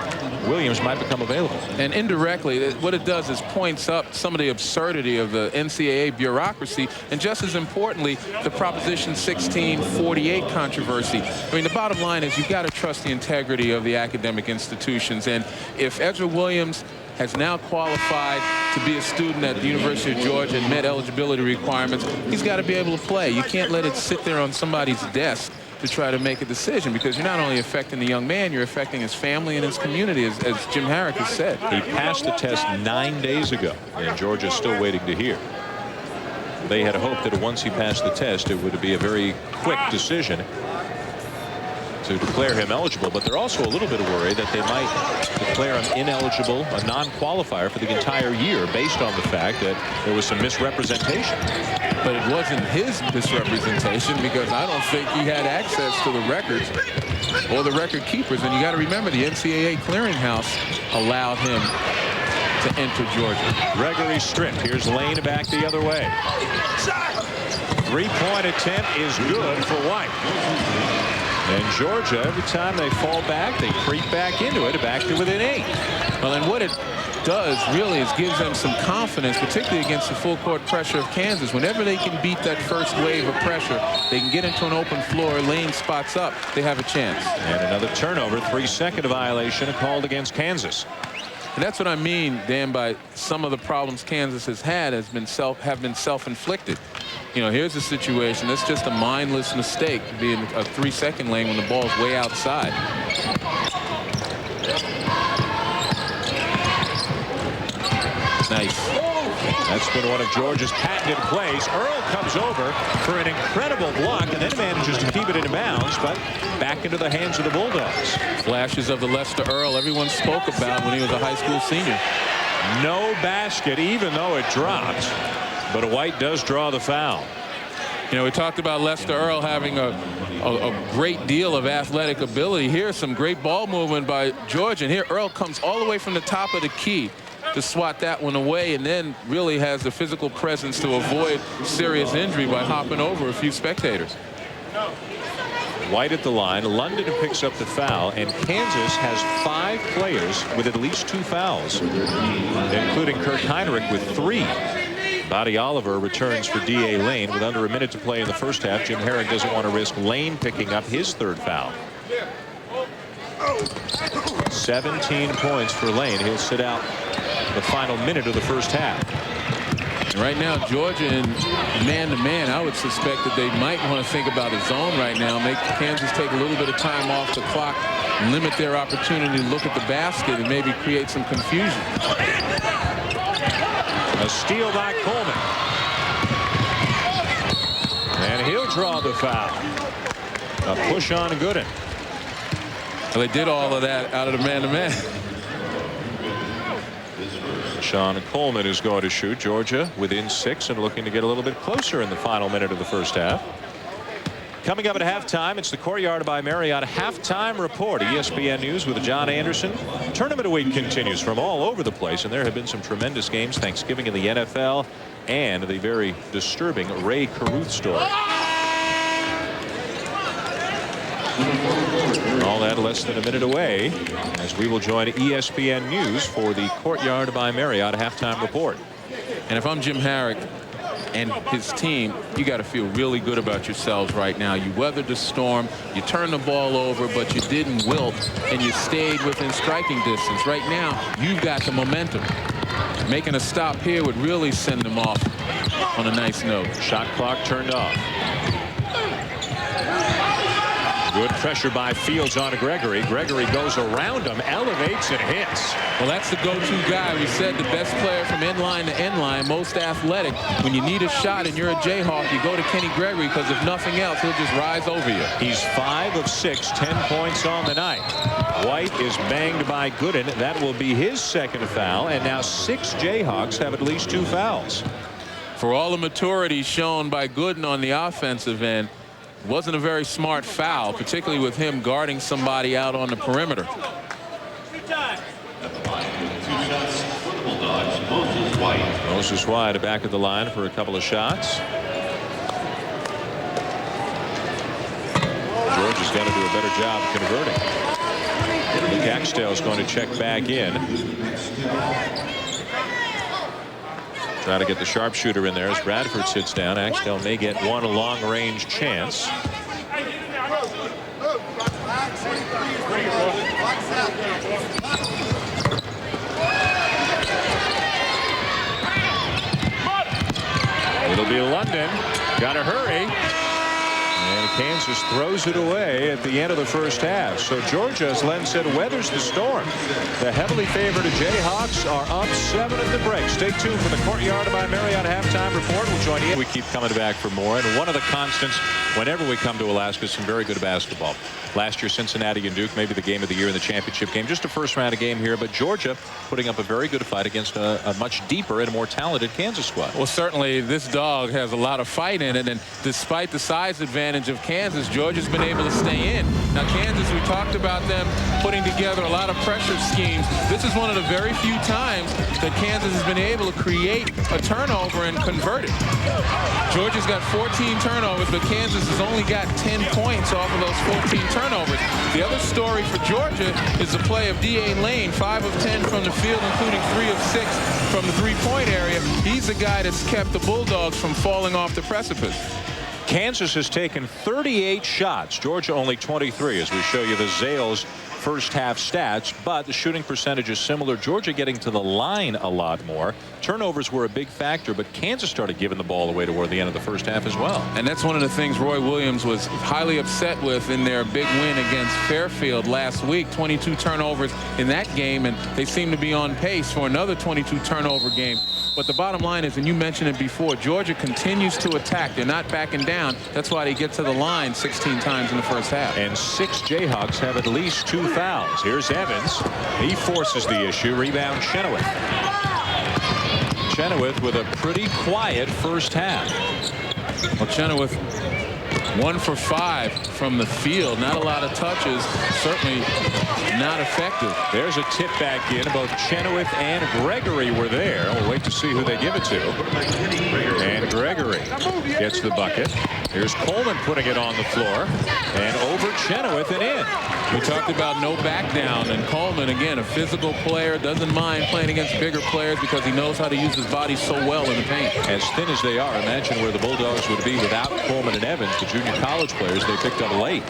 Speaker 1: Williams might become available.
Speaker 2: And indirectly, what it does is points up some of the absurdity of the NCAA bureaucracy, and just as importantly, the Proposition 1648 controversy. I mean, the bottom line is you've got to trust the integrity of the academic institutions. And if Ezra Williams has now qualified to be a student at the University of Georgia and met eligibility requirements, he's got to be able to play. You can't let it sit there on somebody's desk to try to make a decision, because you're not only affecting the young man, you're affecting his family and his community, as Jim Herrick has said.
Speaker 1: He passed the test 9 days ago, and Georgia's still waiting to hear. They had hoped that once he passed the test, it would be a very quick decision to declare him eligible, but they're also a little bit worried that they might declare him ineligible, a non-qualifier for the entire year, based on the fact that there was some misrepresentation.
Speaker 2: But it wasn't his misrepresentation, because I don't think he had access to the records or the record keepers. And you got to remember, the NCAA clearinghouse allowed him to enter Georgia.
Speaker 1: Gregory stripped. Here's Lane back the other way. Three-point attempt is good for White. And Georgia, every time they fall back, they creep back into it, back to within 8.
Speaker 2: Well, and what it does really is gives them some confidence, particularly against the full court pressure of Kansas. Whenever they can beat that first wave of pressure, they can get into an open floor, Lane spots up, they have a chance.
Speaker 1: And another turnover, 3-second violation called against Kansas.
Speaker 2: And that's what I mean, Dan, by some of the problems Kansas has had have been self-inflicted. You know, here's a situation that's just a mindless mistake to be in a 3-second lane when the ball's way outside. Nice.
Speaker 1: That's been one of Georgia's patented plays. Earl comes over for an incredible block and then manages to keep it in bounds, but back into the hands of the Bulldogs.
Speaker 2: Flashes of the Lester Earl everyone spoke about when he was a high school senior.
Speaker 1: No basket, even though it dropped, but White does draw the foul.
Speaker 2: You know, we talked about Lester Earl having a great deal of athletic ability. Here's some great ball movement by Georgia, and here Earl comes all the way from the top of the key to swat that one away, and then really has the physical presence to avoid serious injury by hopping over a few spectators.
Speaker 1: White at the line. London picks up the foul, and Kansas has 5 players with at least 2 fouls, including Kirk Heinrich with 3. Buddy Oliver returns for D.A. Lane with under a minute to play in the first half. Jim Herring doesn't want to risk Lane picking up his 3rd foul. 17 points for Lane. He'll sit out the final minute of the first half.
Speaker 2: Right now, Georgia in man-to-man, I would suspect that they might want to think about a zone right now, make Kansas take a little bit of time off the clock, limit their opportunity to look at the basket, and maybe create some confusion.
Speaker 1: A steal by Coleman. And he'll draw the foul. A push on Gooden.
Speaker 2: Well, they did all of that out of the man-to-man.
Speaker 1: Sean Coleman is going to shoot. Georgia within 6 and looking to get a little bit closer in the final minute of the first half. Coming up at halftime, it's the Courtyard by Marriott halftime report. ESPN News with John Anderson. Tournament week continues from all over the place, and there have been some tremendous games. Thanksgiving in the NFL and the very disturbing Ray Caruth story. All that less than a minute away as we will join ESPN News for the Courtyard by Marriott halftime report.
Speaker 2: And if I'm Jim Herrick and his team, you got to feel really good about yourselves right now. You weathered the storm, you turned the ball over, but you didn't wilt, and you stayed within striking distance. Right now, you've got the momentum. Making a stop here would really send them off on a nice note.
Speaker 1: Shot clock turned off. Good pressure by Fields on Gregory. Gregory goes around him, elevates, and hits.
Speaker 2: Well, that's the go-to guy. We said the best player from end line to end line, most athletic. When you need a shot and you're a Jayhawk, you go to Kenny Gregory because if nothing else, he'll just rise over you.
Speaker 1: He's 5 of 6, 10 points on the night. White is banged by Gooden. That will be his 2nd foul, and now 6 Jayhawks have at least 2 fouls.
Speaker 2: For all the maturity shown by Gooden on the offensive end, wasn't a very smart foul, particularly with him guarding somebody out on the perimeter.
Speaker 1: Moses White back at the line for a couple of shots. Georgia's got to do a better job converting. Luke Axtell is going to check back in. Try to get the sharpshooter in there as Bradford sits down. Axtell may get one long-range chance. It'll be London. Got to hurry. And Kansas throws it away at the end of the first half. So Georgia, as Len said, weathers the storm. The heavily favored Jayhawks are up 7 at the break. Stay tuned for the Courtyard by Marriott halftime report. We'll join you. We keep coming back for more. And one of the constants whenever we come to Alaska is some very good basketball. Last year, Cincinnati and Duke, maybe the game of the year in the championship game. Just a first round of game here. But Georgia putting up a very good fight against a much deeper and more talented Kansas squad.
Speaker 2: Well, certainly this dog has a lot of fight in it. And despite the size advantage of Kansas, Georgia's been able to stay in. Now, Kansas, we talked about them putting together a lot of pressure schemes. This is one of the very few times that Kansas has been able to create a turnover and convert it. Georgia's got 14 turnovers, but Kansas has only got 10 points off of those 14 turnovers. The other story for Georgia is the play of D.A. Lane, 5 of 10 from the field, including 3 of 6 from the three-point area. He's the guy that's kept the Bulldogs from falling off the precipice.
Speaker 1: Kansas has taken 38 shots. Georgia only 23, as we show you the Zales first half stats, but the shooting percentage is similar. Georgia getting to the line a lot more. Turnovers were a big factor, but Kansas started giving the ball away toward the end of the first half as well.
Speaker 2: And that's one of the things Roy Williams was highly upset with in their big win against Fairfield last week. 22 turnovers in that game, and they seem to be on pace for another 22 turnover game. But the bottom line is, and you mentioned it before, Georgia continues to attack. They're not backing down. That's why they get to the line 16 times in the first half.
Speaker 1: And 6 Jayhawks have at least 2 fouls. Here's Evans. He forces the issue. Rebound Chenoweth. Chenoweth with a pretty quiet first half.
Speaker 2: Well, Chenoweth 1 for 5 from the field. Not a lot of touches. Certainly not effective.
Speaker 1: There's a tip back in. Both Chenoweth and Gregory were there. We'll wait to see who they give it to. And Gregory gets the bucket. Here's Coleman putting it on the floor. And over Chenoweth and in.
Speaker 2: We talked about no back down, and Coleman, again, a physical player, doesn't mind playing against bigger players because he knows how to use his body so well in the paint.
Speaker 1: As thin as they are, imagine where the Bulldogs would be without Coleman and Evans, the junior college players they picked up late.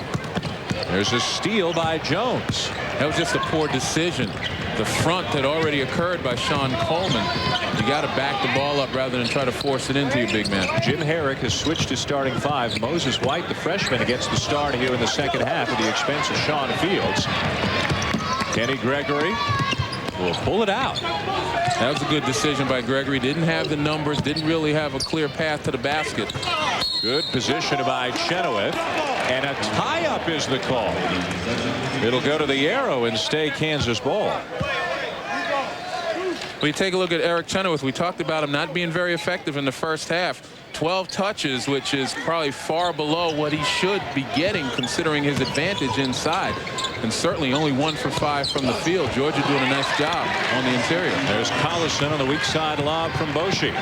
Speaker 1: There's a steal by Jones.
Speaker 2: That was just a poor decision. The front had already occurred by Sean Coleman. You got to back the ball up rather than try to force it into your big man.
Speaker 1: Jim Herrick has switched to starting 5. Moses White, the freshman, gets the start here in the second half at the expense of Sean Fields. Kenny Gregory will pull it out.
Speaker 2: That was a good decision by Gregory. Didn't have the numbers, didn't really have a clear path to the basket.
Speaker 1: Good position by Chenoweth. And a tie-up is the call. It'll go to the arrow and stay Kansas ball.
Speaker 2: We take a look at Eric Chenoweth. We talked about him not being very effective in the first half. 12 touches, which is probably far below what he should be getting considering his advantage inside. And certainly only 1 for 5 from the field. Georgia doing a nice job on the interior.
Speaker 1: There's Collison on the weak side lob from Boshi.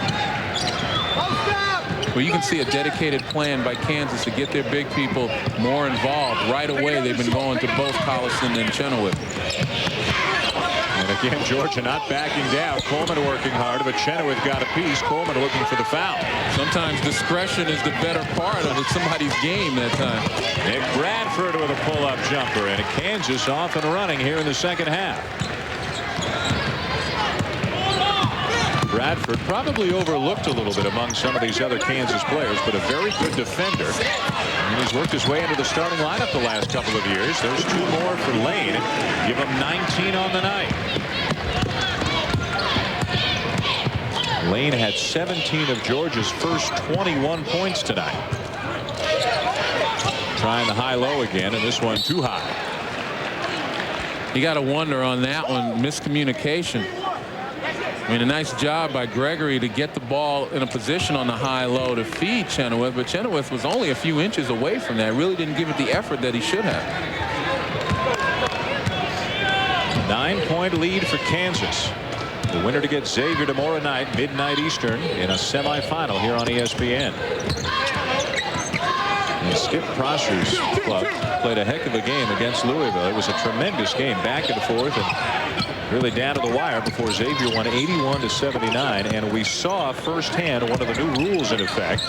Speaker 2: Well, you can see a dedicated plan by Kansas to get their big people more involved. Right away, they've been going to both Collison and Chenoweth.
Speaker 1: And again, Georgia not backing down. Coleman working hard, but Chenoweth got a piece. Coleman looking for the foul.
Speaker 2: Sometimes discretion is the better part of somebody's game that time.
Speaker 1: Nick Bradford with a pull-up jumper, and Kansas off and running here in the second half. Bradford probably overlooked a little bit among some of these other Kansas players, but a very good defender. And he's worked his way into the starting lineup the last couple of years. There's 2 more for Lane. Give him 19 on the night. Lane had 17 of Georgia's first 21 points tonight. Trying the high-low again, and this one too high.
Speaker 2: You got to wonder on that one, miscommunication. I mean, a nice job by Gregory to get the ball in a position on the high-low to feed Chenoweth, but Chenoweth was only a few inches away from that. Really didn't give it the effort that he should have.
Speaker 1: 9-point lead for Kansas. The winner to get Xavier tomorrow night, midnight Eastern, in a semifinal here on ESPN. And Skip Prosser's club played a heck of a game against Louisville. It was a tremendous game, back and forth, and really down to the wire before Xavier won 81-79. And we saw firsthand one of the new rules in effect.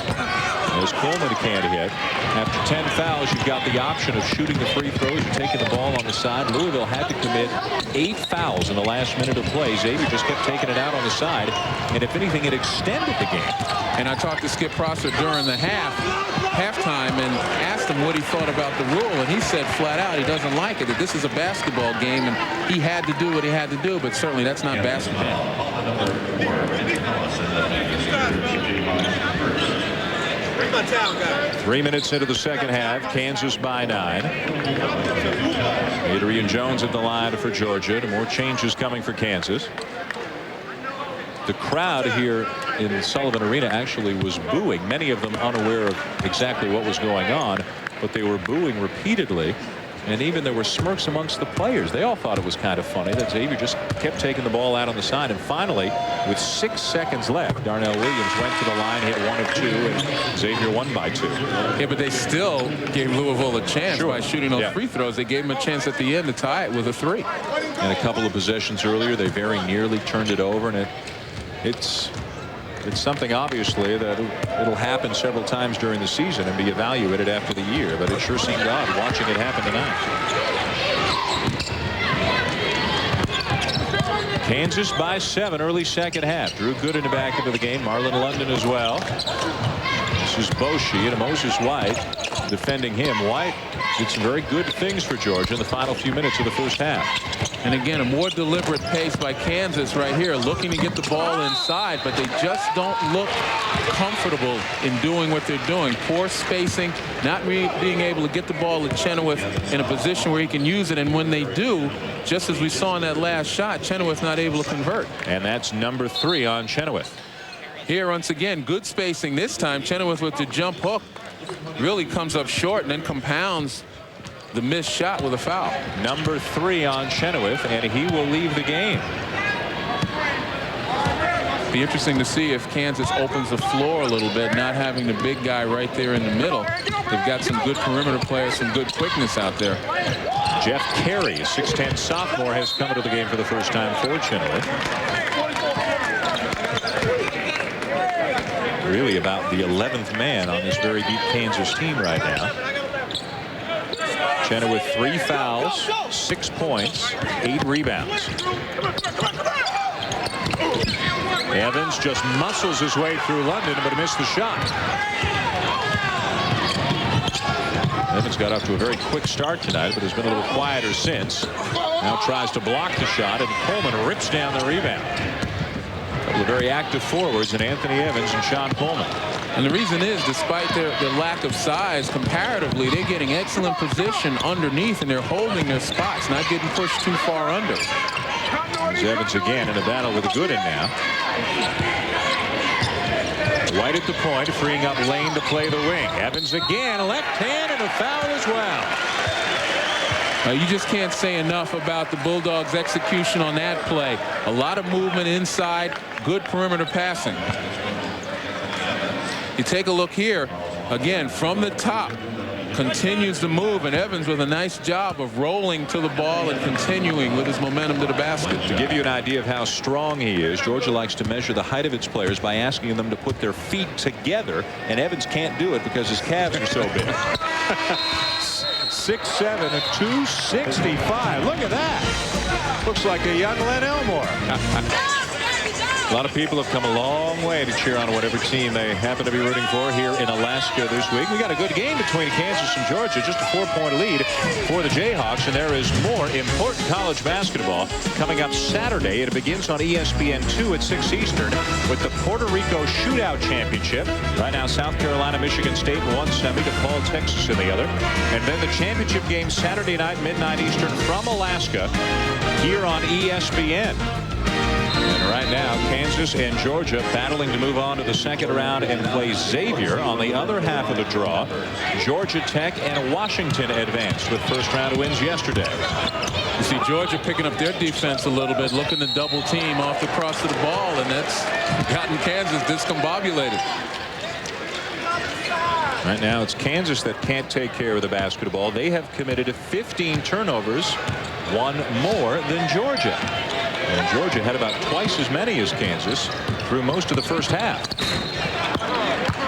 Speaker 1: As Coleman can't hit. After 10 fouls, you've got the option of shooting the free throws or taking the ball on the side. Louisville had to commit 8 fouls in the last minute of play. Xavier just kept taking it out on the side. And if anything, it extended the game.
Speaker 2: And I talked to Skip Prosser during the halftime and asked him what he thought about the rule. And he said flat out he doesn't like it, that this is a basketball game and he had to do what he had to do. But certainly that's not basketball.
Speaker 1: 3 minutes into the second half, Kansas by 9. Adrian Jones at the line for Georgia. More changes coming for Kansas. The crowd here in Sullivan Arena actually was booing, many of them unaware of exactly what was going on. but they were booing repeatedly. And even there were smirks amongst the players. They all thought it was kind of funny that Xavier just kept taking the ball out on the side. And finally, with 6 seconds left, Darnell Williams went to the line, hit 1 of 2, and Xavier won by 2.
Speaker 2: Yeah, but they still gave Louisville a chance by shooting those free throws. They gave them a chance at the end to tie it with a 3.
Speaker 1: And a couple of possessions earlier, they very nearly turned it over. And it's something, obviously, that it'll happen several times during the season and be evaluated after the year. But it sure seemed odd watching it happen tonight. Kansas by 7 early second half. Drew Gooden back into the game. Marlon London as well. This is Boschee and Moses White defending him. White did some very good things for Georgia in the final few minutes of the first half.
Speaker 2: And again, a more deliberate pace by Kansas right here, looking to get the ball inside, but they just don't look comfortable in doing what they're doing. Poor spacing, not being able to get the ball to Chenoweth in a position where he can use it. And when they do, just as we saw in that last shot, Chenoweth not able to convert.
Speaker 1: And that's number 3 on Chenoweth.
Speaker 2: Here, once again, good spacing this time. Chenoweth with the jump hook really comes up short and then compounds the missed shot with a foul.
Speaker 1: Number 3 on Chenoweth, and he will leave the game.
Speaker 2: Be interesting to see if Kansas opens the floor a little bit, not having the big guy right there in the middle. They've got some good perimeter players, some good quickness out there.
Speaker 1: Jeff Carey, a 6'10 sophomore, has come into the game for the first time for Chenoweth. Really about the 11th man on this very deep Kansas team right now. Chenoweth 3 fouls, 6 points, 8 rebounds. Evans just muscles his way through London, but missed the shot. Evans got off to a very quick start tonight, but has been a little quieter since. Now tries to block the shot, and Coleman rips down the rebound. A couple of very active forwards in Anthony Evans and Sean Coleman.
Speaker 2: And the reason is, despite their lack of size, comparatively, they're getting excellent position underneath, and they're holding their spots, not getting pushed too far under.
Speaker 1: There's Evans again in a battle with Gooden now. White at the point, freeing up Lane to play the wing. Evans again, left hand, and a foul as well.
Speaker 2: You just can't say enough about the Bulldogs' execution on that play. A lot of movement inside, good perimeter passing. You take a look here, again, from the top, continues to move, and Evans with a nice job of rolling to the ball and continuing with his momentum to the basket.
Speaker 1: To give you an idea of how strong he is, Georgia likes to measure the height of its players by asking them to put their feet together, and Evans can't do it because his calves are so big. 6'7", a 265. Look at that. Looks like a young Len Elmore. A lot of people have come a long way to cheer on whatever team they happen to be rooting for here in Alaska this week. We got a good game between Kansas and Georgia, just a 4-point lead for the Jayhawks, and there is more important college basketball coming up Saturday. It begins on ESPN2 at 6 Eastern with the Puerto Rico Shootout Championship. Right now, South Carolina, Michigan State in one semi, DePaul, Texas in the other. And then the championship game Saturday night, midnight Eastern from Alaska here on ESPN. And right now, Kansas and Georgia battling to move on to the second round and play Xavier on the other half of the draw. Georgia Tech and Washington advanced with first-round wins yesterday.
Speaker 2: You see Georgia picking up their defense a little bit, looking to double team off the cross of the ball, and that's gotten Kansas discombobulated.
Speaker 1: Right now, it's Kansas that can't take care of the basketball. They have committed to 15 turnovers, one more than Georgia. And Georgia had about twice as many as Kansas through most of the first half.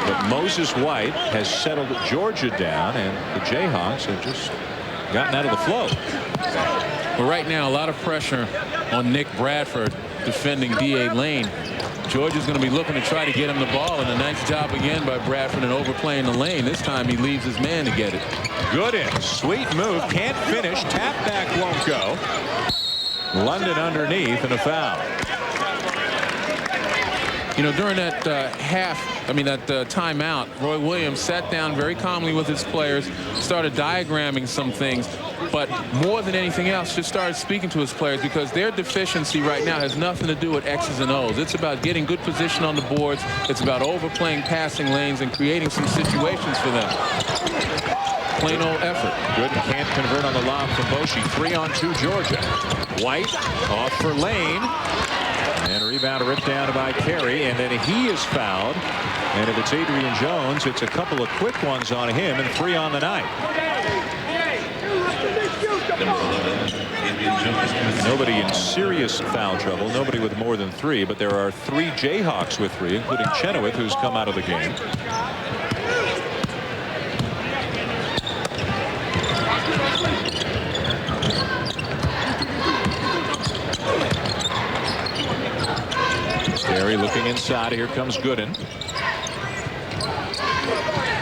Speaker 1: But Moses White has settled Georgia down, and the Jayhawks have just gotten out of the flow.
Speaker 2: Well, right now, a lot of pressure on Nick Bradford defending D.A. Lane. Georgia's going to be looking to try to get him the ball, and a nice job again by Bradford in overplaying the lane. This time he leaves his man to get it.
Speaker 1: Gooden, sweet move, can't finish, tap back won't go. London underneath and a foul.
Speaker 2: You know, during that timeout, Roy Williams sat down very calmly with his players, started diagramming some things, but more than anything else, just started speaking to his players, because their deficiency right now has nothing to do with X's and O's. It's about getting good position on the boards. It's about overplaying passing lanes and creating some situations for them. plain old effort.
Speaker 1: Gooden can't convert on the lob from Boshi. 3-on-2 Georgia. White off for Lane. And a rebound ripped down by Carey, and then he is fouled. And if it's Adrian Jones, it's a couple of quick ones on him and 3 on the night. Nobody in serious foul trouble, nobody with more than 3, but there are 3 Jayhawks with 3, including Chenoweth, who's come out of the game. Carey looking inside. Here comes Gooden.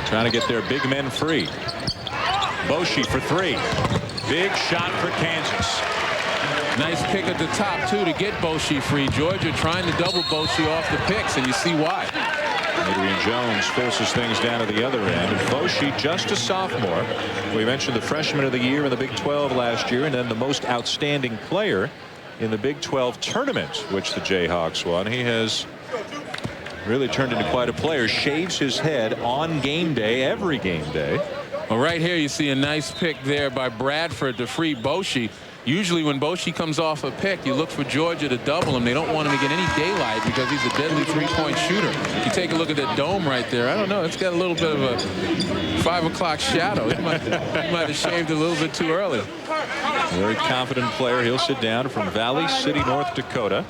Speaker 1: Trying to get their big men free. Boshi for 3. Big shot for Kansas.
Speaker 2: Nice pick at the top, too, to get Boshi free. Georgia trying to double Boshi off the picks, and you see why.
Speaker 1: Adrian Jones forces things down to the other end. Boshi, just a sophomore. We mentioned the freshman of the year in the Big 12 last year, and then the most outstanding player in the Big 12 tournament, which the Jayhawks won. He has really turned into quite a player. Shaves his head on game day, every game day.
Speaker 2: Well, right here you see a nice pick there by Bradford to free Boshi. Usually when Boshi comes off a pick, you look for Georgia to double him. They don't want him to get any daylight because he's a deadly three-point shooter. If you take a look at that dome right there, I don't know, it's got a little bit of a 5 o'clock shadow. He might have shaved a little bit too early.
Speaker 1: Very confident player. He'll sit down from Valley City, North Dakota.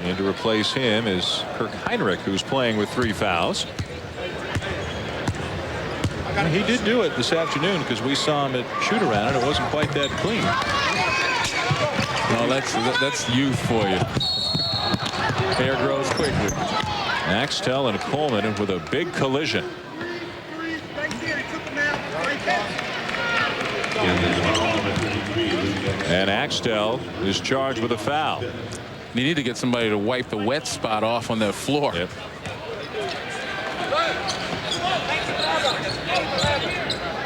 Speaker 1: And to replace him is Kirk Heinrich, who's playing with 3 fouls. He did do it this afternoon because we saw him at shoot-around and it wasn't quite that clean.
Speaker 2: No, that's youth for you.
Speaker 1: Hair grows quickly. Axtell and Coleman with a big collision. And Axtell is charged with a foul.
Speaker 2: You need to get somebody to wipe the wet spot off on that floor.
Speaker 1: Yep.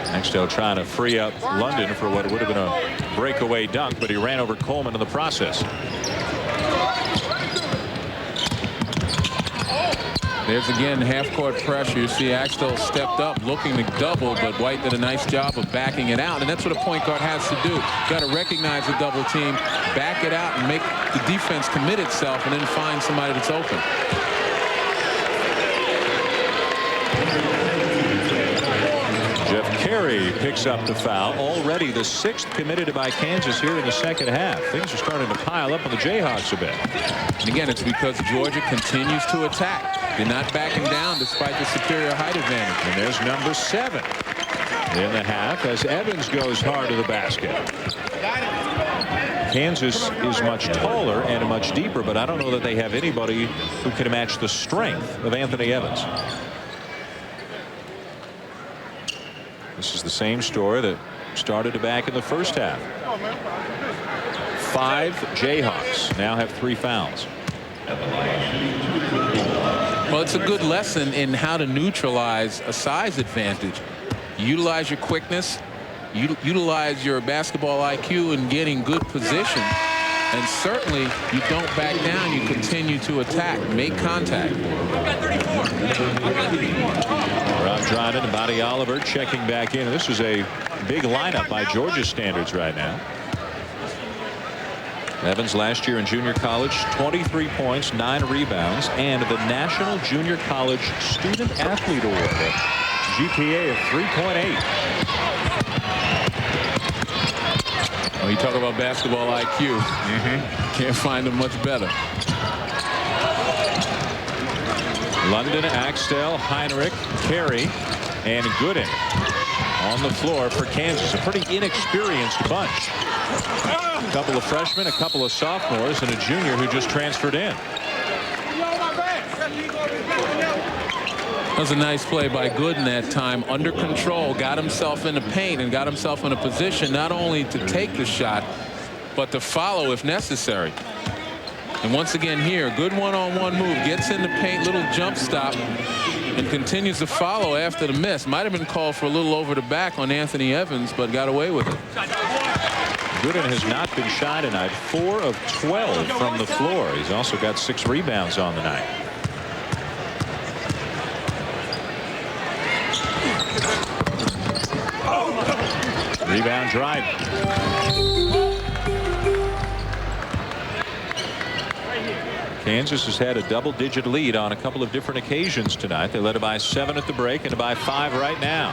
Speaker 1: Axtell trying to free up London for what would have been a breakaway dunk, but he ran over Coleman in the process.
Speaker 2: There's again half-court pressure. You see Axtell stepped up looking to double, but White did a nice job of backing it out, and that's what a point guard has to do. Got to recognize the double team, back it out, and make the defense commit itself, and then find somebody that's open.
Speaker 1: Carey picks up the foul. Already the 6th committed by Kansas here in the second half. Things are starting to pile up on the Jayhawks a bit.
Speaker 2: And again, it's because Georgia continues to attack. They're not backing down despite the superior height advantage.
Speaker 1: And there's number 7 in the half as Evans goes hard to the basket. Kansas is much taller and much deeper, but I don't know that they have anybody who can match the strength of Anthony Evans. This is the same story that started back in the first half. 5 Jayhawks now have 3 fouls.
Speaker 2: Well, it's a good lesson in how to neutralize a size advantage. Utilize your quickness, utilize your basketball IQ in getting good position, and certainly you don't back down. You continue to attack, make contact.
Speaker 1: Rob Dryden and Buddy Oliver checking back in. This is a big lineup by Georgia standards right now. Evans last year in junior college, 23 points, 9 rebounds, and the National Junior College Student Athlete Award, a GPA of 3.8.
Speaker 2: Well, you talk about basketball IQ. Can't find them much better.
Speaker 1: London, Axtell, Heinrich, Carey, and Gooden on the floor for Kansas. A pretty inexperienced bunch. A couple of freshmen, a couple of sophomores, and a junior who just transferred in.
Speaker 2: That was a nice play by Gooden that time. Under control, got himself in the paint and got himself in a position not only to take the shot, but to follow if necessary. And once again here, good one-on-one move, gets in the paint, little jump stop, and continues to follow after the miss. Might have been called for a little over the back on Anthony Evans, but got away with it.
Speaker 1: Gooden has not been shy tonight. 4 of 12 from the floor. He's also got 6 rebounds on the night. Rebound Dryden. Kansas has had a double-digit lead on a couple of different occasions tonight. They led it by 7 at the break and by 5 right now.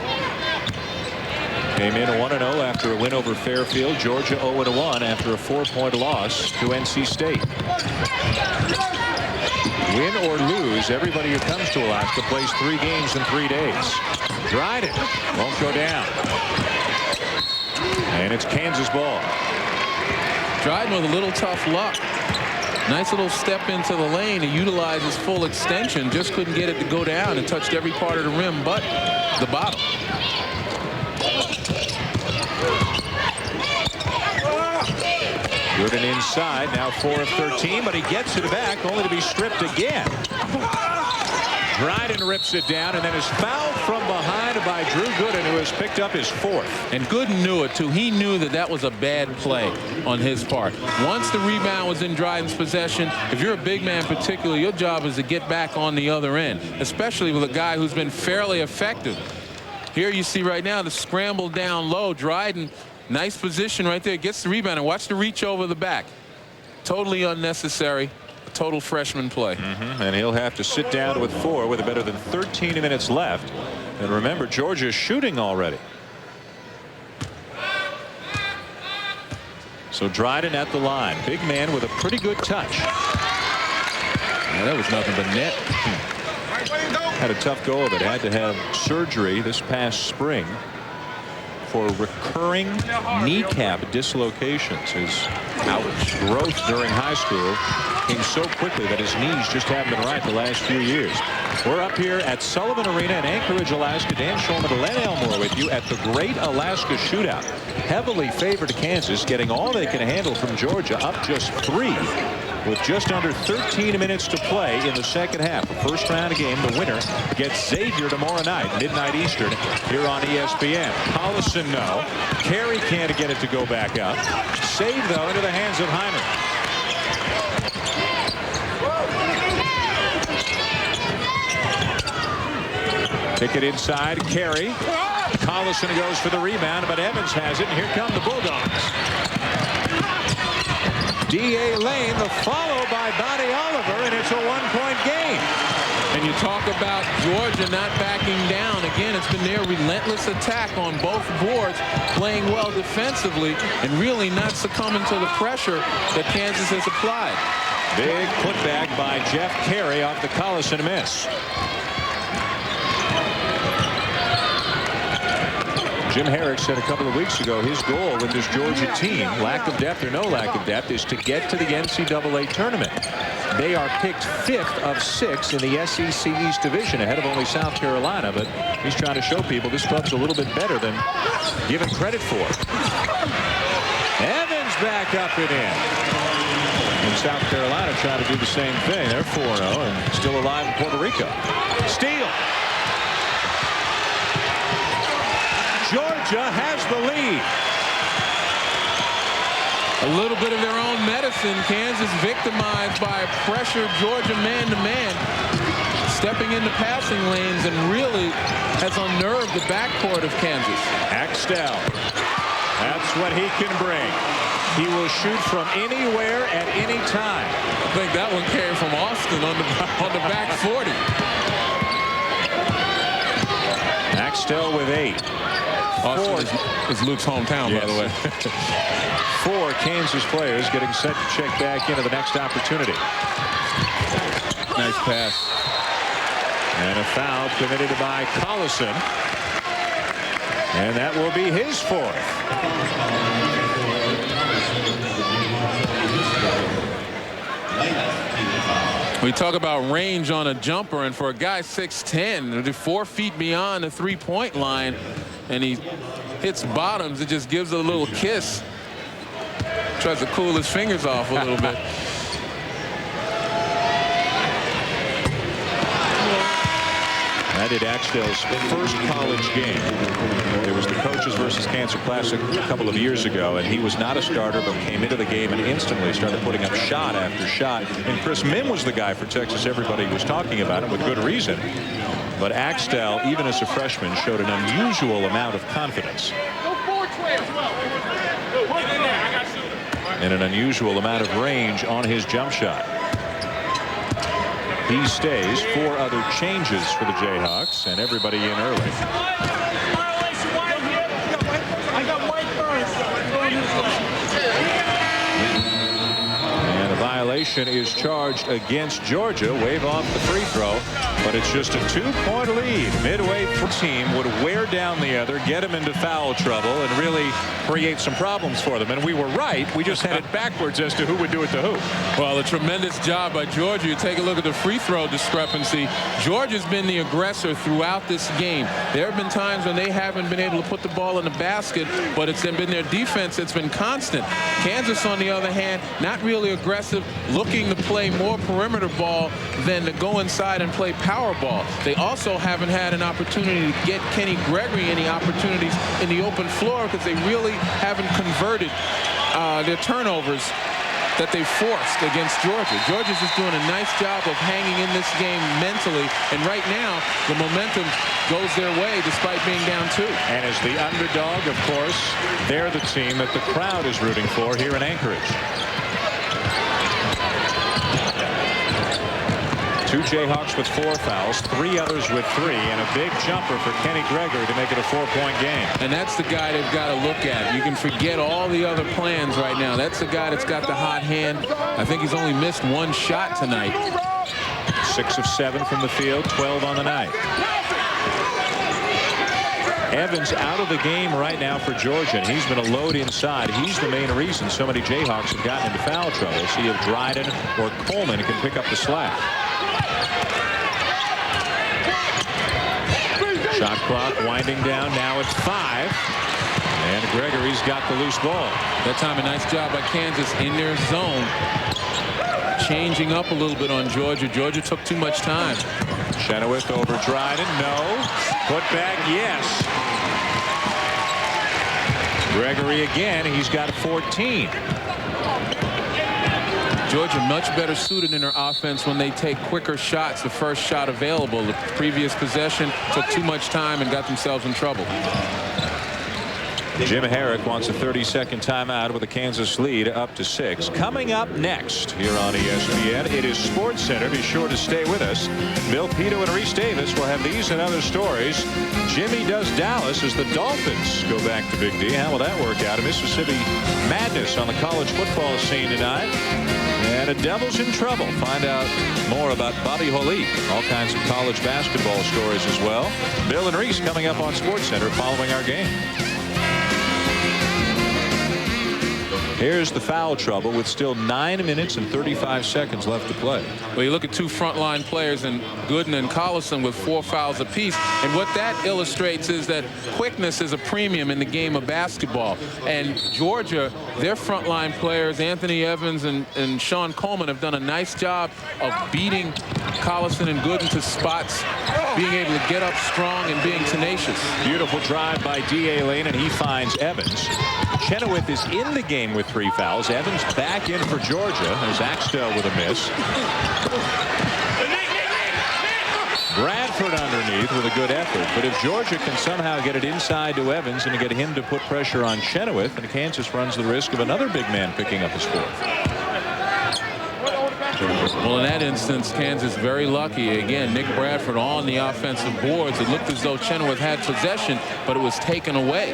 Speaker 1: Came in 1-0 after a win over Fairfield. Georgia 0-1 after a 4-point loss to NC State. Win or lose, everybody who comes to Alaska plays 3 games in 3 days. Dryden won't go down. And it's Kansas ball.
Speaker 2: Dryden with a little tough luck. Nice little step into the lane to utilize his full extension. Just couldn't get it to go down and touched every part of the rim but the bottom.
Speaker 1: Good and inside. Now 4 of 13, but he gets it back only to be stripped again. Dryden rips it down and then is fouled from behind by Drew Gooden, who has picked up his 4th.
Speaker 2: And Gooden knew it too. He knew that that was a bad play on his part. Once the rebound was in Dryden's possession, if you're a big man particularly, your job is to get back on the other end, especially with a guy who's been fairly effective. Here you see right now the scramble down low. Dryden, nice position right there, gets the rebound, and watch the reach over the back. Totally unnecessary. Total freshman play.
Speaker 1: And he'll have to sit down with 4 with a better than 13 minutes left. And remember, Georgia's shooting already. So Dryden at the line. Big man with a pretty good touch.
Speaker 2: Yeah, that was nothing but net.
Speaker 1: Had a tough go of it. Had to have surgery this past spring for recurring kneecap dislocations. His growth during high school came so quickly that his knees just haven't been right the last few years. We're up here at Sullivan Arena in Anchorage, Alaska. Dan Shulman and Len Elmore with you at the Great Alaska Shootout. Heavily favored Kansas, getting all they can handle from Georgia, up just 3 with just under 13 minutes to play in the second half. The first round of game, the winner gets Xavier tomorrow night, midnight Eastern, here on ESPN. Collison, no. Carey can't get it to go back up. Save, though, into the hands of Hyman. Kick it inside. Carey. Collison goes for the rebound, but Evans has it, and here come the Bulldogs. D.A. Lane, the follow by Bonnie Oliver, and it's a 1-point game.
Speaker 2: And you talk about Georgia not backing down. Again, it's been their relentless attack on both boards, playing well defensively and really not succumbing to the pressure that Kansas has applied.
Speaker 1: Big putback by Jeff Carey off the Collison miss. Jim Herrick said a couple of weeks ago his goal with this Georgia team, lack of depth or no lack of depth, is to get to the NCAA tournament. They are picked 5th of 6 in the SEC East Division, ahead of only South Carolina, but he's trying to show people this club's a little bit better than given credit for. Evans back up and in. And South Carolina trying to do the same thing. They're 4-0 and still alive in Puerto Rico. Steal. Georgia has the lead.
Speaker 2: A little bit of their own medicine. Kansas victimized by pressure. Georgia man-to-man. Stepping into passing lanes and really has unnerved the backcourt of Kansas.
Speaker 1: Axtell. That's what he can bring. He will shoot from anywhere at any time.
Speaker 2: I think that one came from Austin on the back 40.
Speaker 1: Axtell with 8.
Speaker 2: Austin is Luke's hometown, yes. By the way.
Speaker 1: 4 Kansas players getting set to check back into the next opportunity.
Speaker 2: Nice pass.
Speaker 1: And a foul committed by Collison. And that will be his 4th.
Speaker 2: We talk about range on a jumper, and for a guy 6'10", 4 feet beyond the three-point line, and he hits bottoms, it just gives it a little kiss. Tries to cool his fingers off a little bit.
Speaker 1: That did Axtell's first college game. It was the Coaches versus Cancer Classic a couple of years ago, and he was not a starter, but came into the game and instantly started putting up shot after shot. And Chris Mim was the guy for Texas. Everybody was talking about him with good reason. But Axtell, even as a freshman, showed an unusual amount of confidence. and an unusual amount of range on his jump shot. He stays. 4 other changes for the Jayhawks, and everybody in early. And a violation is charged against Georgia. Wave off the free throw, but it's just a 2-point lead. Midway through, team would wear down the other, get them into foul trouble, and really create some problems for them. And we were right. We just had it backwards as to who would do it to who.
Speaker 2: Well, a tremendous job by Georgia. You take a look at the free throw discrepancy. Georgia's been the aggressor throughout this game. There have been times when they haven't been able to put the ball in the basket, but it's been their defense that's been constant. Kansas, on the other hand, not really aggressive, looking to play more perimeter ball than to go inside and play power ball. They also haven't had an opportunity to get Kenny Gregory any opportunities in the open floor because they really haven't converted their turnovers that they forced against Georgia. Georgia's just doing a nice job of hanging in this game mentally, and right now the momentum goes their way despite being down 2.
Speaker 1: And as the underdog, of course, they're the team that the crowd is rooting for here in Anchorage. 2 Jayhawks with 4 fouls, 3 others with 3, and a big jumper for Kenny Gregory to make it a 4-point game.
Speaker 2: And that's the guy they've got to look at. You can forget all the other plans right now. That's the guy that's got the hot hand. I think he's only missed 1 shot tonight.
Speaker 1: 6 of 7 from the field, 12 on the night. Evans out of the game right now for Georgia, and he's been a load inside. He's the main reason so many Jayhawks have gotten into foul trouble. See if Dryden or Coleman can pick up the slack. Shot clock winding down now at 5. And Gregory's got the loose ball.
Speaker 2: That time a nice job by Kansas in their zone. Changing up a little bit on Georgia. Georgia took too much time.
Speaker 1: Chenoweth over Dryden. No. Put back. Yes. Gregory again. He's got 14.
Speaker 2: Georgia much better suited in their offense when they take quicker shots. The first shot available. The previous possession took too much time and got themselves in trouble.
Speaker 1: Jim Herrick wants a 30-second timeout with a Kansas lead up to 6. Coming up next here on ESPN, it is Sports Center. Be sure to stay with us. Bill Pito and Reese Davis will have these and other stories. Jimmy does Dallas as the Dolphins go back to Big D. How will that work out? A Mississippi madness on the college football scene tonight. And a Devil's in trouble. Find out more about Bobby Holik. All kinds of college basketball stories as well. Bill and Reese coming up on Sports Center following our game. Here's the foul trouble with still 9 minutes and 35 seconds left to play.
Speaker 2: Well, you look at 2 frontline players in Gooden and Collison with 4 fouls apiece. And what that illustrates is that quickness is a premium in the game of basketball. And Georgia, their frontline players, Anthony Evans and Sean Coleman, have done a nice job of beating Collison and Gooden to spots, being able to get up strong and being tenacious.
Speaker 1: Beautiful drive by D.A. Lane, and he finds Evans. Chenoweth is in the game with 3 fouls. Evans back in for Georgia. There's Axtell with a miss. Bradford underneath with a good effort. But if Georgia can somehow get it inside to Evans and get him to put pressure on Chenoweth, and Kansas runs the risk of another big man picking up his 4th.
Speaker 2: Well, in that instance, Kansas very lucky. Again, Nick Bradford on the offensive boards. It looked as though Chenoweth had possession, but it was taken away.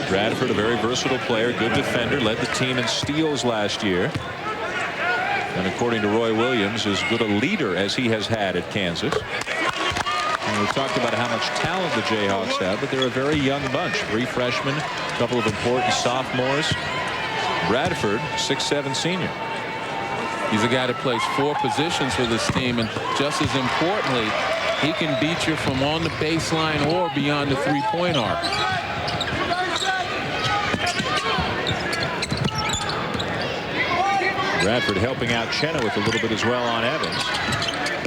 Speaker 1: Bradford, a very versatile player, good defender, led the team in steals last year. And according to Roy Williams, as good a leader as he has had at Kansas. And we've talked about how much talent the Jayhawks have, but they're a very young bunch. 3 freshmen, a couple of important sophomores. Bradford, 6'7" senior.
Speaker 2: He's a guy that plays 4 positions for this team, and just as importantly, he can beat you from on the baseline or beyond the 3-point arc.
Speaker 1: Bradford helping out Chenoweth a little bit as well on Evans.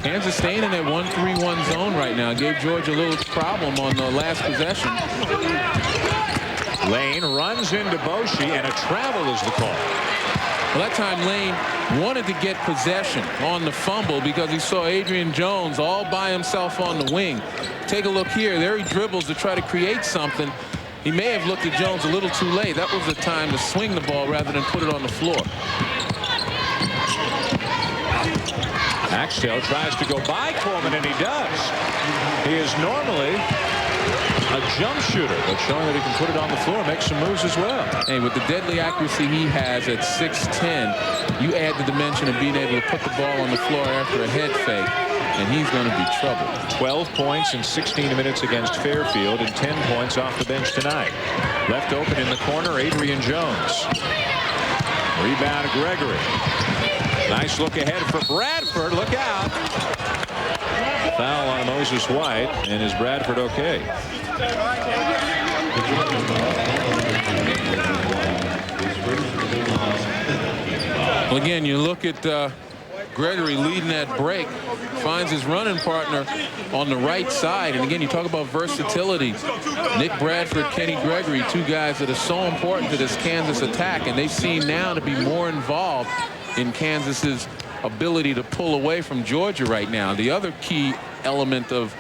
Speaker 2: Kansas staying in that 1-3-1 zone right now. Gave Georgia a little problem on the last possession.
Speaker 1: Lane runs into Boshi, and a travel is the call.
Speaker 2: Well, that time Lane wanted to get possession on the fumble because he saw Adrian Jones all by himself on the wing. Take a look here. There he dribbles to try to create something. he may have looked at Jones a little too late. That was the time to swing the ball rather than put it on the floor.
Speaker 1: Axtell tries to go by Coleman, and he does. He is normally a jump shooter, but showing that he can put it on the floor, make some moves as well.
Speaker 2: Hey, with the deadly accuracy he has at 6'10", you add the dimension of being able to put the ball on the floor after a head fake, and he's going to be trouble.
Speaker 1: 12 points in 16 minutes against Fairfield, and 10 points off the bench tonight. Left open in the corner, Adrian Jones. Rebound, Gregory. Nice look ahead for Bradford. Look out. Foul on Moses White, and is Bradford okay?
Speaker 2: Well, again, you look at Gregory leading that break, finds his running partner on the right side. And again, you talk about versatility. Nick Bradford, Kenny Gregory, two guys that are so important to this Kansas attack, and they seem now to be more involved in Kansas's ability to pull away from Georgia right now. The other key element of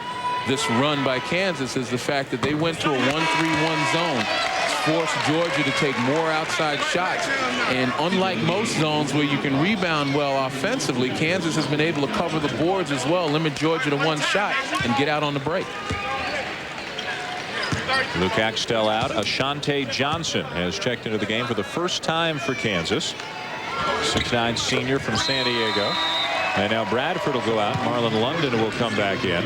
Speaker 2: this run by Kansas is the fact that they went to a 1-3-1 zone. Forced Georgia to take more outside shots, and unlike most zones where you can rebound well offensively, Kansas has been able to cover the boards as well, limit Georgia to one shot, and get out on the break.
Speaker 1: Luke Axtell out. Ashante Johnson has checked into the game for the first time for Kansas. 6'9" senior from San Diego. And now Bradford will go out. Marlon London will come back in.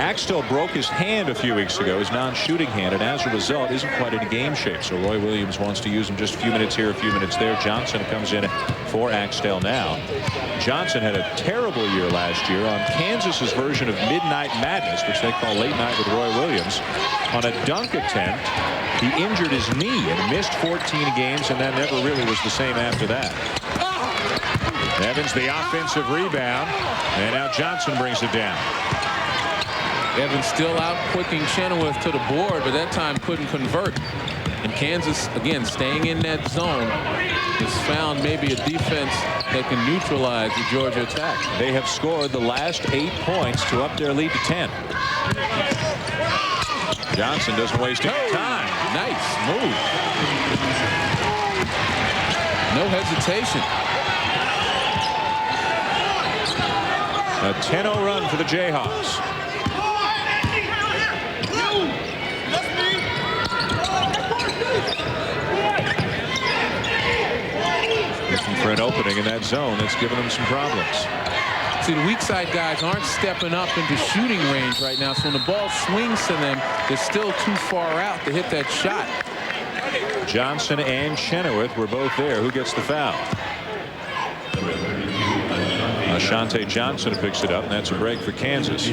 Speaker 1: Axtell broke his hand a few weeks ago, his non-shooting hand, and as a result isn't quite in game shape. So Roy Williams wants to use him just a few minutes here, a few minutes there. Johnson comes in for Axtell now. Johnson had a terrible year last year on Kansas's version of Midnight Madness, which they call Late Night with Roy Williams. On a dunk attempt, he injured his knee and missed 14 games, and that never really was the same after that. Evans the offensive rebound, and now Johnson brings it down.
Speaker 2: Evans still out quicking Chenoweth to the board, but that time couldn't convert. And Kansas, again, staying in that zone, has found maybe a defense that can neutralize the Georgia attack.
Speaker 1: They have scored the last 8 points to up their lead to 10. Johnson doesn't waste any time.
Speaker 2: Nice move. No hesitation.
Speaker 1: A 10-0 run for the Jayhawks. Looking for an opening in that zone that's given them some problems.
Speaker 2: See, the weak side guys aren't stepping up into shooting range right now, so when the ball swings to them, they're still too far out to hit that shot.
Speaker 1: Johnson and Chenoweth were both there. Who gets the foul? Ashante Johnson picks it up, and that's a break for Kansas.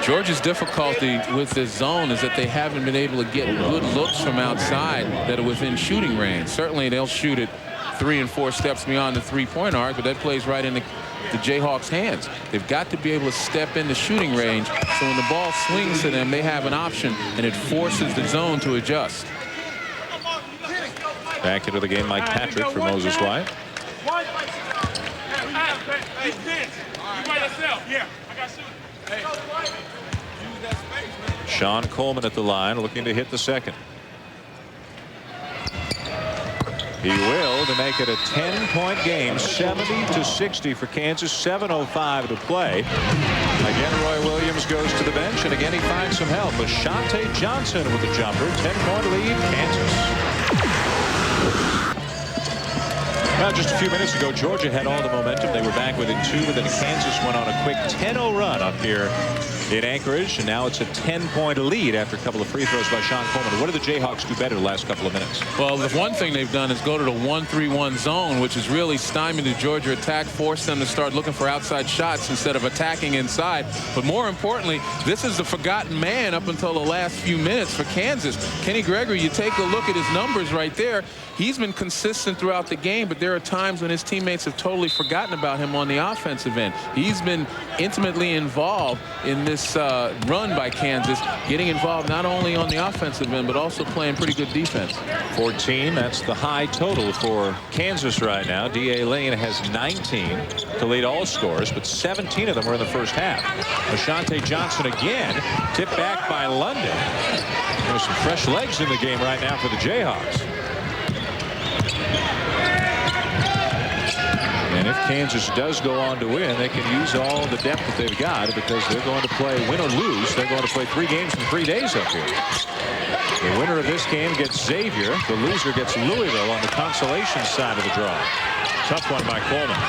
Speaker 2: Georgia's difficulty with this zone is that they haven't been able to get good looks from outside that are within shooting range. Certainly they'll shoot it 3 and 4 steps beyond the three-point arc, but that plays right into the Jayhawks' hands. They've got to be able to step into shooting range, so when the ball swings to them, they have an option, and it forces the zone to adjust.
Speaker 1: Back into the game, Mike Patrick for Moses White. Sean Coleman at the line, looking to hit the second. He will, to make it a 10-point game, 70-60 for Kansas, 7:05 to play. Again, Roy Williams goes to the bench, and again he finds some help. Ashante Johnson with the jumper, 10-point lead, Kansas. Well, just a few minutes ago, Georgia had all the momentum. They were back within 2, but then Kansas went on a quick 10-0 run up here in Anchorage, and now it's a 10-point lead after a couple of free throws by Sean Coleman. What did the Jayhawks do better the last couple of minutes?
Speaker 2: Well, the one thing they've done is go to the 1-3-1 zone, which has really stymied the Georgia attack, forced them to start looking for outside shots instead of attacking inside. But more importantly, this is the forgotten man up until the last few minutes for Kansas. Kenny Gregory, you take a look at his numbers right there. He's been consistent throughout the game, but there are times when his teammates have totally forgotten about him on the offensive end. He's been intimately involved in this this run by Kansas, getting involved not only on the offensive end, but also playing pretty good defense.
Speaker 1: 14, that's the high total for Kansas right now. D.A. Lane has 19 to lead all scores, but 17 of them were in the first half. Ashante Johnson again, tipped back by London. There's some fresh legs in the game right now for the Jayhawks. And if Kansas does go on to win, they can use all the depth that they've got, because they're going to play, win or lose, they're going to play 3 games in 3 days up here. The winner of this game gets Xavier. The loser gets Louisville on the consolation side of the draw. Tough one by Coleman.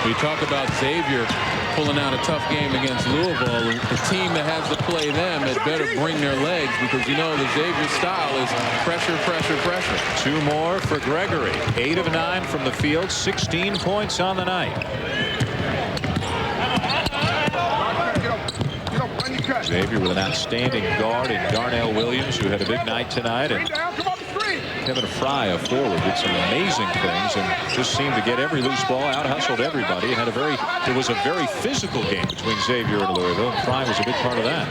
Speaker 2: We talk about Xavier pulling out a tough game against Louisville. The team that has to play them had better bring their legs, because you know the Xavier style is pressure, pressure, pressure.
Speaker 1: 2 more for Gregory. 8 of 9 from the field, 16 points on the night. Xavier with an outstanding guard in Darnell Williams, who had a big night tonight, and Kevin Fry, a forward, did some amazing things and just seemed to get every loose ball, out-hustled everybody. It was a very physical game between Xavier and Louisville, and Fry was a big part of that.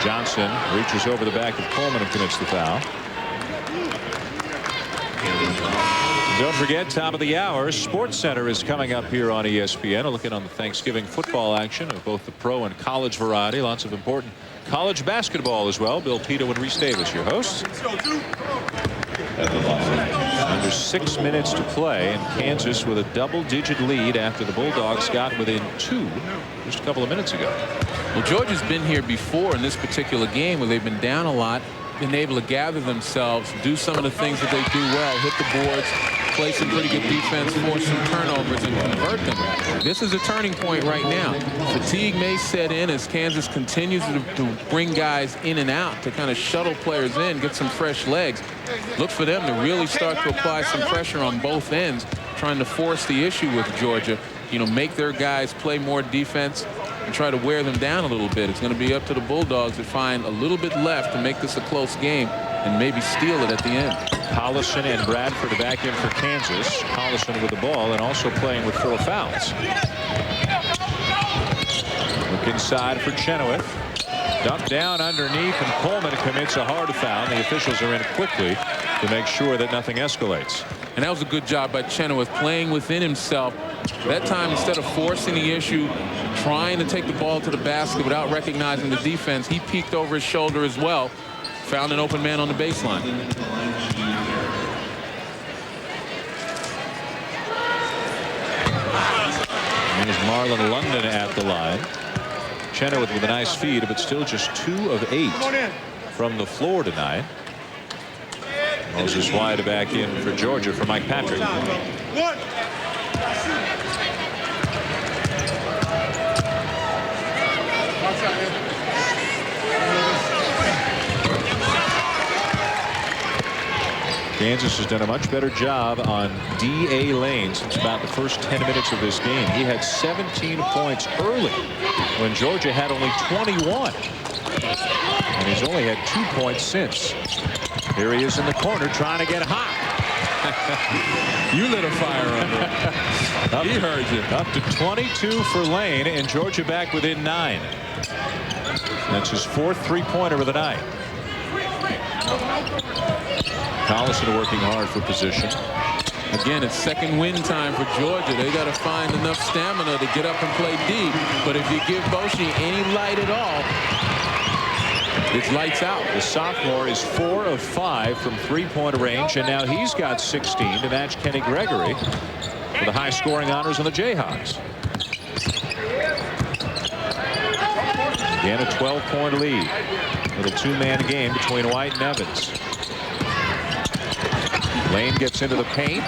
Speaker 1: Johnson reaches over the back of Coleman and commits the foul. Don't forget, top of the hour, Sports Center is coming up here on ESPN. A look in on the Thanksgiving football action of both the pro and college variety. Lots of important college basketball as well. Bill Pito and Reese Davis, your hosts. Under 6 minutes to play, and Kansas with a double-digit lead after the Bulldogs got within 2 just a couple of minutes ago.
Speaker 2: Well, Georgia's been here before in this particular game where they've been down a lot, been able to gather themselves, do some of the things that they do well, hit the boards, play some pretty good defense, force some turnovers, and convert them. This is a turning point right now. Fatigue may set in as Kansas continues to bring guys in and out to kind of shuttle players in, get some fresh legs. Look for them to really start to apply some pressure on both ends, trying to force the issue with Georgia. You know, make their guys play more defense and try to wear them down a little bit. It's going to be up to the Bulldogs to find a little bit left to make this a close game and maybe steal it at the end.
Speaker 1: Collison and Bradford are back in for Kansas. Collison with the ball and also playing with 4 fouls. Look inside for Chenoweth. Dumped down underneath, and Coleman commits a hard foul. The officials are in quickly to make sure that nothing escalates.
Speaker 2: And that was a good job by Chenoweth, playing within himself. That time, instead of forcing the issue, trying to take the ball to the basket without recognizing the defense, he peeked over his shoulder as well. Found an open man on the baseline.
Speaker 1: Here's Marlon London at the line. Chenoweth with a nice feed, but still just 2 of 8 from the floor tonight. Moses White back in for Georgia for Mike Patrick. Kansas has done a much better job on D.A. Lane since about the first 10 minutes of this game. He had 17 points early when Georgia had only 21. And he's only had 2 points since. Here he is in the corner trying to get hot.
Speaker 2: You lit a fire under him. He heard you.
Speaker 1: Up to 22 for Lane, and Georgia back within 9. That's his 4th three-pointer of the night. Collison working hard for position.
Speaker 2: Again, it's second win time for Georgia. They got to find enough stamina to get up and play deep. But if you give Boshi any light at all, it's lights out.
Speaker 1: The sophomore is 4 of 5 from three-point range, and now he's got 16 to match Kenny Gregory for the high-scoring honors on the Jayhawks. Again, a 12-point lead. Little 2-man game between White and Evans. Lane gets into the paint.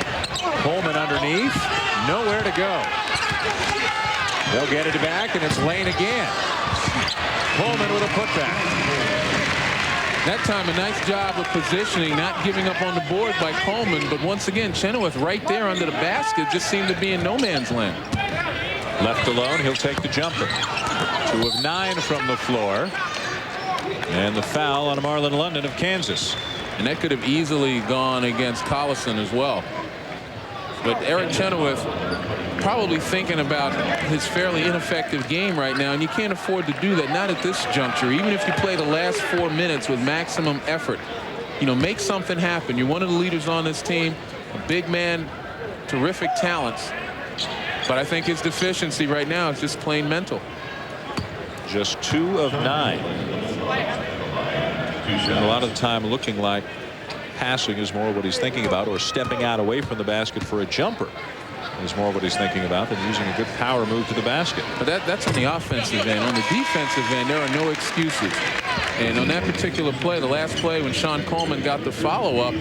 Speaker 1: Coleman underneath. Nowhere to go. They'll get it back, and it's Lane again. Coleman with a putback.
Speaker 2: That time, a nice job of positioning, not giving up on the board by Coleman. But once again, Chenoweth right there under the basket just seemed to be in no man's land.
Speaker 1: Left alone, he'll take the jumper. 2 of 9 from the floor. And the foul on Marlon London of Kansas.
Speaker 2: And that could have easily gone against Collison as well. But Eric Chenoweth probably thinking about his fairly ineffective game right now, and you can't afford to do that, not at this juncture. Even if you play the last 4 minutes with maximum effort, you know, make something happen. You're one of the leaders on this team, a big man, terrific talents, but I think his deficiency right now is just plain mental.
Speaker 1: Just 2 of 9. And a lot of the time looking like passing is more what he's thinking about, or stepping out away from the basket for a jumper is more what he's thinking about than using a good power move to the basket.
Speaker 2: But that's on the offensive end. On the defensive end, there are no excuses. And on that particular play, the last play when Sean Coleman got the follow-up,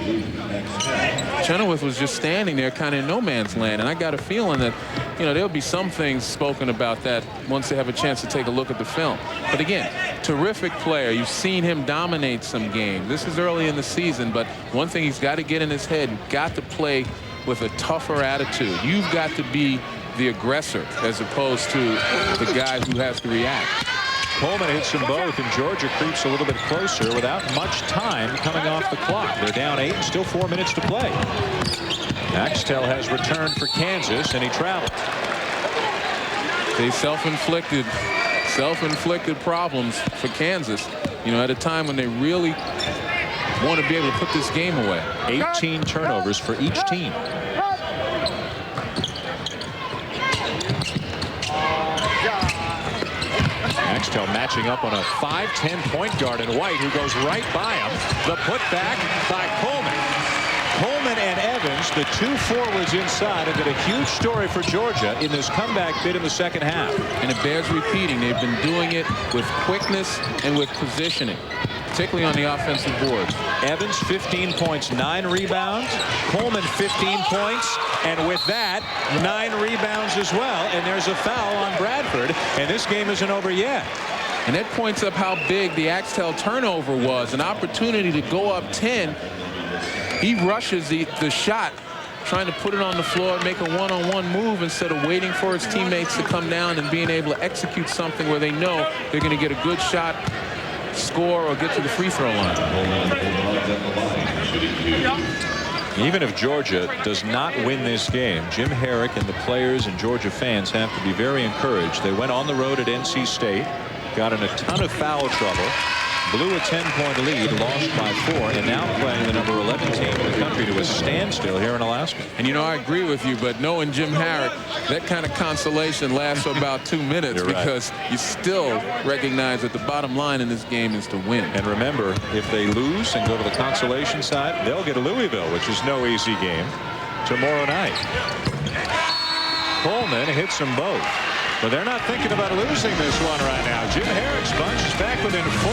Speaker 2: Chenoweth was just standing there kind of in no man's land. And I got a feeling that, you know, there'll be some things spoken about that once they have a chance to take a look at the film. But again, terrific player. You've seen him dominate some games. This is early in the season, but one thing he's got to get in his head, you've got to play with a tougher attitude. You've got to be the aggressor as opposed to the guy who has to react.
Speaker 1: Coleman hits them both, and Georgia creeps a little bit closer without much time coming off the clock. They're down 8 and still 4 minutes to play. Axtell has returned for Kansas, and he travels.
Speaker 2: They self-inflicted problems for Kansas, you know, at a time when they really want to be able to put this game away.
Speaker 1: 18 turnovers for each team. Axtell matching up on a 5'10" point guard in White, who goes right by him. The putback by Coleman. Coleman and Evans, the 2 forwards inside, have been a huge story for Georgia in this comeback bid in the second half.
Speaker 2: And it bears repeating. They've been doing it with quickness and with positioning, particularly on the offensive boards.
Speaker 1: Evans 15 points, 9 rebounds. Coleman 15 points, and with that 9 rebounds as well. And there's a foul on Bradford, and this game isn't over yet.
Speaker 2: And that points up how big the Axtell turnover was. An opportunity to go up 10. He rushes the shot, trying to put it on the floor, make a one-on-one move instead of waiting for his teammates to come down and being able to execute something where they know they're going to get a good shot, score, or get to the free throw line.
Speaker 1: Even if Georgia does not win this game, Jim Herrick and the players and Georgia fans have to be very encouraged. They went on the road at NC State, got in a ton of foul trouble, blew a 10-point lead, lost by 4, and now playing the number 11 team in the country to a standstill here in Alaska.
Speaker 2: And you know, I agree with you, but knowing Jim Herrick, that kind of consolation lasts for about 2 minutes because you still recognize that the bottom line in this game is to win.
Speaker 1: And remember, if they lose and go to the consolation side, they'll get Louisville, which is no easy game, tomorrow night. Coleman hits them both. But they're not thinking about losing this one right now. Jim Herrick's bunch is back within 4.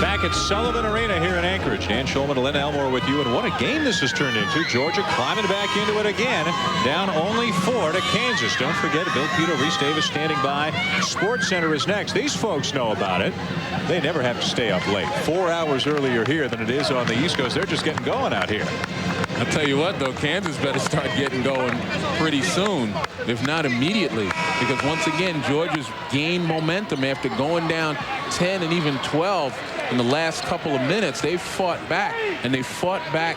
Speaker 1: Back at Sullivan Arena here in Anchorage. Dan Schulman and Lynn Elmore with you. And what a game this has turned into. Georgia climbing back into it again. Down only 4 to Kansas. Don't forget, Bill Pito, Reese Davis standing by. Sports Center is next. These folks know about it. They never have to stay up late. 4 hours earlier here than it is on the East Coast. They're just getting going out here.
Speaker 2: I'll tell you what, though, Kansas better start getting going pretty soon, if not immediately, because once again, Georgia's gained momentum after going down 10 and even 12 in the last couple of minutes. They've fought back, and they fought back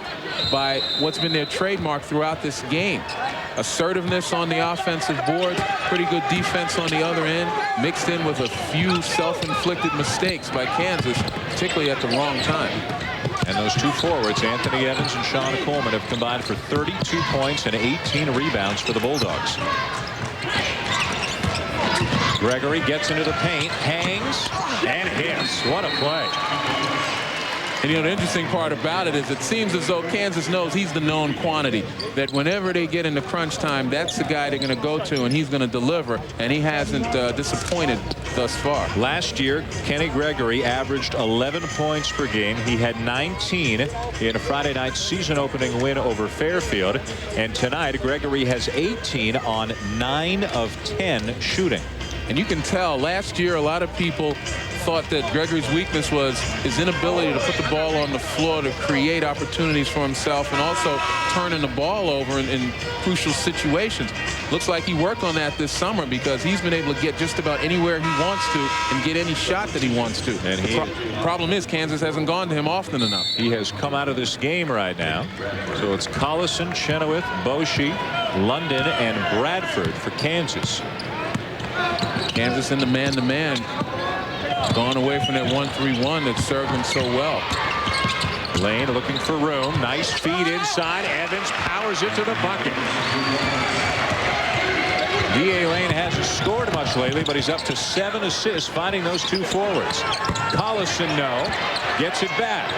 Speaker 2: by what's been their trademark throughout this game. Assertiveness on the offensive board, pretty good defense on the other end, mixed in with a few self-inflicted mistakes by Kansas, particularly at the wrong time.
Speaker 1: And those 2 forwards, Anthony Evans and Sean Coleman, have combined for 32 points and 18 rebounds for the Bulldogs. Gregory gets into the paint, hangs, and hits. What a play.
Speaker 2: And you know, the interesting part about it is it seems as though Kansas knows he's the known quantity, that whenever they get into crunch time, that's the guy they're going to go to, and he's going to deliver, and he hasn't disappointed thus far.
Speaker 1: Last year, Kenny Gregory averaged 11 points per game. He had 19 in a Friday night season-opening win over Fairfield, and tonight Gregory has 18 on 9 of 10 shooting.
Speaker 2: And you can tell last year a lot of people thought that Gregory's weakness was his inability to put the ball on the floor to create opportunities for himself and also turning the ball over in crucial situations. looks like he worked on that this summer because he's been able to get just about anywhere he wants to and get any shot that he wants to.
Speaker 1: And
Speaker 2: the problem is Kansas hasn't gone to him often enough.
Speaker 1: He has come out of this game right now. So it's Collison, Chenoweth, Boschee, London, and Bradford for Kansas.
Speaker 2: Kansas in the man-to-man. Gone away from that 1-3-1 that served him so well.
Speaker 1: Lane looking for room. Nice feed inside. Evans powers it to the bucket. D.A. Lane hasn't scored much lately, but he's up to 7 assists finding those two forwards. Collison, no. Gets it back.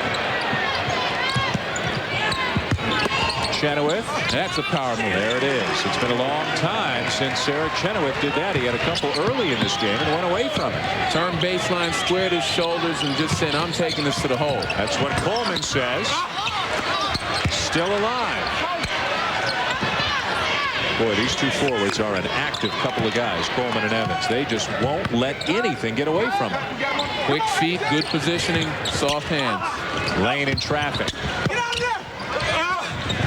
Speaker 1: Chenoweth.
Speaker 2: That's a power move.
Speaker 1: There it is. It's been a long time since Eric Chenoweth did that. He had a couple early in this game and went away from it.
Speaker 2: Turned baseline, squared his shoulders, and just said, I'm taking this to the hole.
Speaker 1: That's what Coleman says. Still alive. Boy, these two forwards are an active couple of guys, Coleman and Evans. They just won't let anything get away from them.
Speaker 2: Quick feet, good positioning, soft hands.
Speaker 1: Lane in traffic.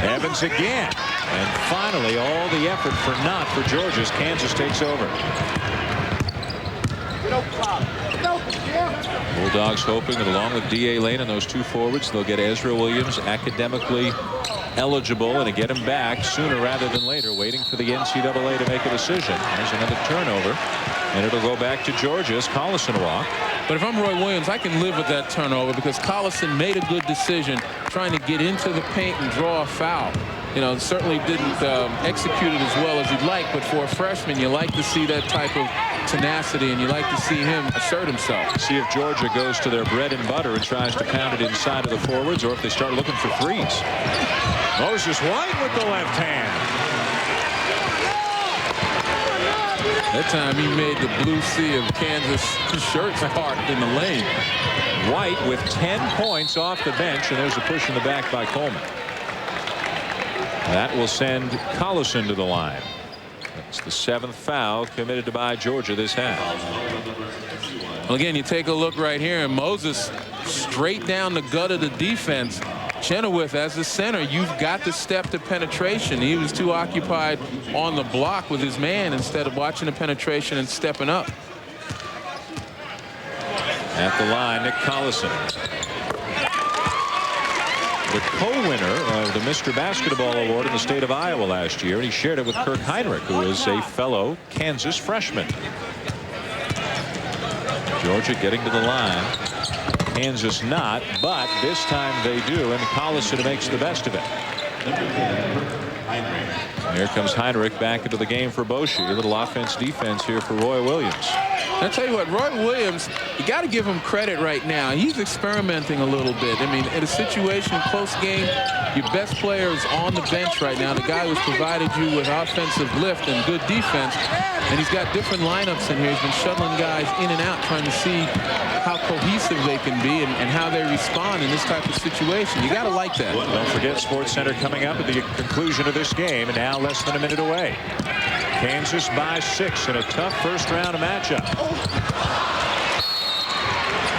Speaker 1: Evans again. And finally, all the effort for naught for Georgia as Kansas takes over. Bulldogs hoping that along with D.A. Lane and those two forwards, they'll get Ezra Williams academically eligible and to get him back sooner rather than later, waiting for the NCAA to make a decision. There's another turnover, and it'll go back to Georgia as Collison walk.
Speaker 2: But if I'm Roy Williams, I can live with that turnover because Collison made a good decision trying to get into the paint and draw a foul. You know, certainly didn't execute it as well as he'd like, but for a freshman, you like to see that type of tenacity, and you like to see him assert himself.
Speaker 1: See if Georgia goes to their bread and butter and tries to pound it inside of the forwards, or if they start looking for threes. Moses White with the left hand.
Speaker 2: That time he made the blue sea of Kansas shirts parked in the lane.
Speaker 1: White with 10 points off the bench, and there's a push in the back by Coleman. That will send Collison to the line. That's the 7th foul committed by Georgia this half.
Speaker 2: Well, again, you take a look right here, and Moses straight down the gut of the defense. Chenoweth as the center, you've got to step to penetration. He was too occupied on the block with his man instead of watching the penetration and stepping up.
Speaker 1: At the line, Nick Collison. The co-winner of the Mr. Basketball Award in the state of Iowa last year, and he shared it with Kirk Heinrich, who is a fellow Kansas freshman. Georgia getting to the line. Kansas not, but this time they do, and Collison makes the best of it. Here comes Heinrich back into the game for Boschee. A little offense-defense here for Roy Williams.
Speaker 2: I'll tell you what, Roy Williams, you got to give him credit right now. He's experimenting a little bit. I mean, in a situation, close game, your best player is on the bench right now, the guy who's provided you with offensive lift and good defense, and he's got different lineups in here. He's been shuttling guys in and out, trying to see how cohesive they can be and how they respond in this type of situation. You got to like that.
Speaker 1: Don't forget SportsCenter coming up at the conclusion of this game, and now less than a minute away. Kansas by 6 in a tough first-round matchup.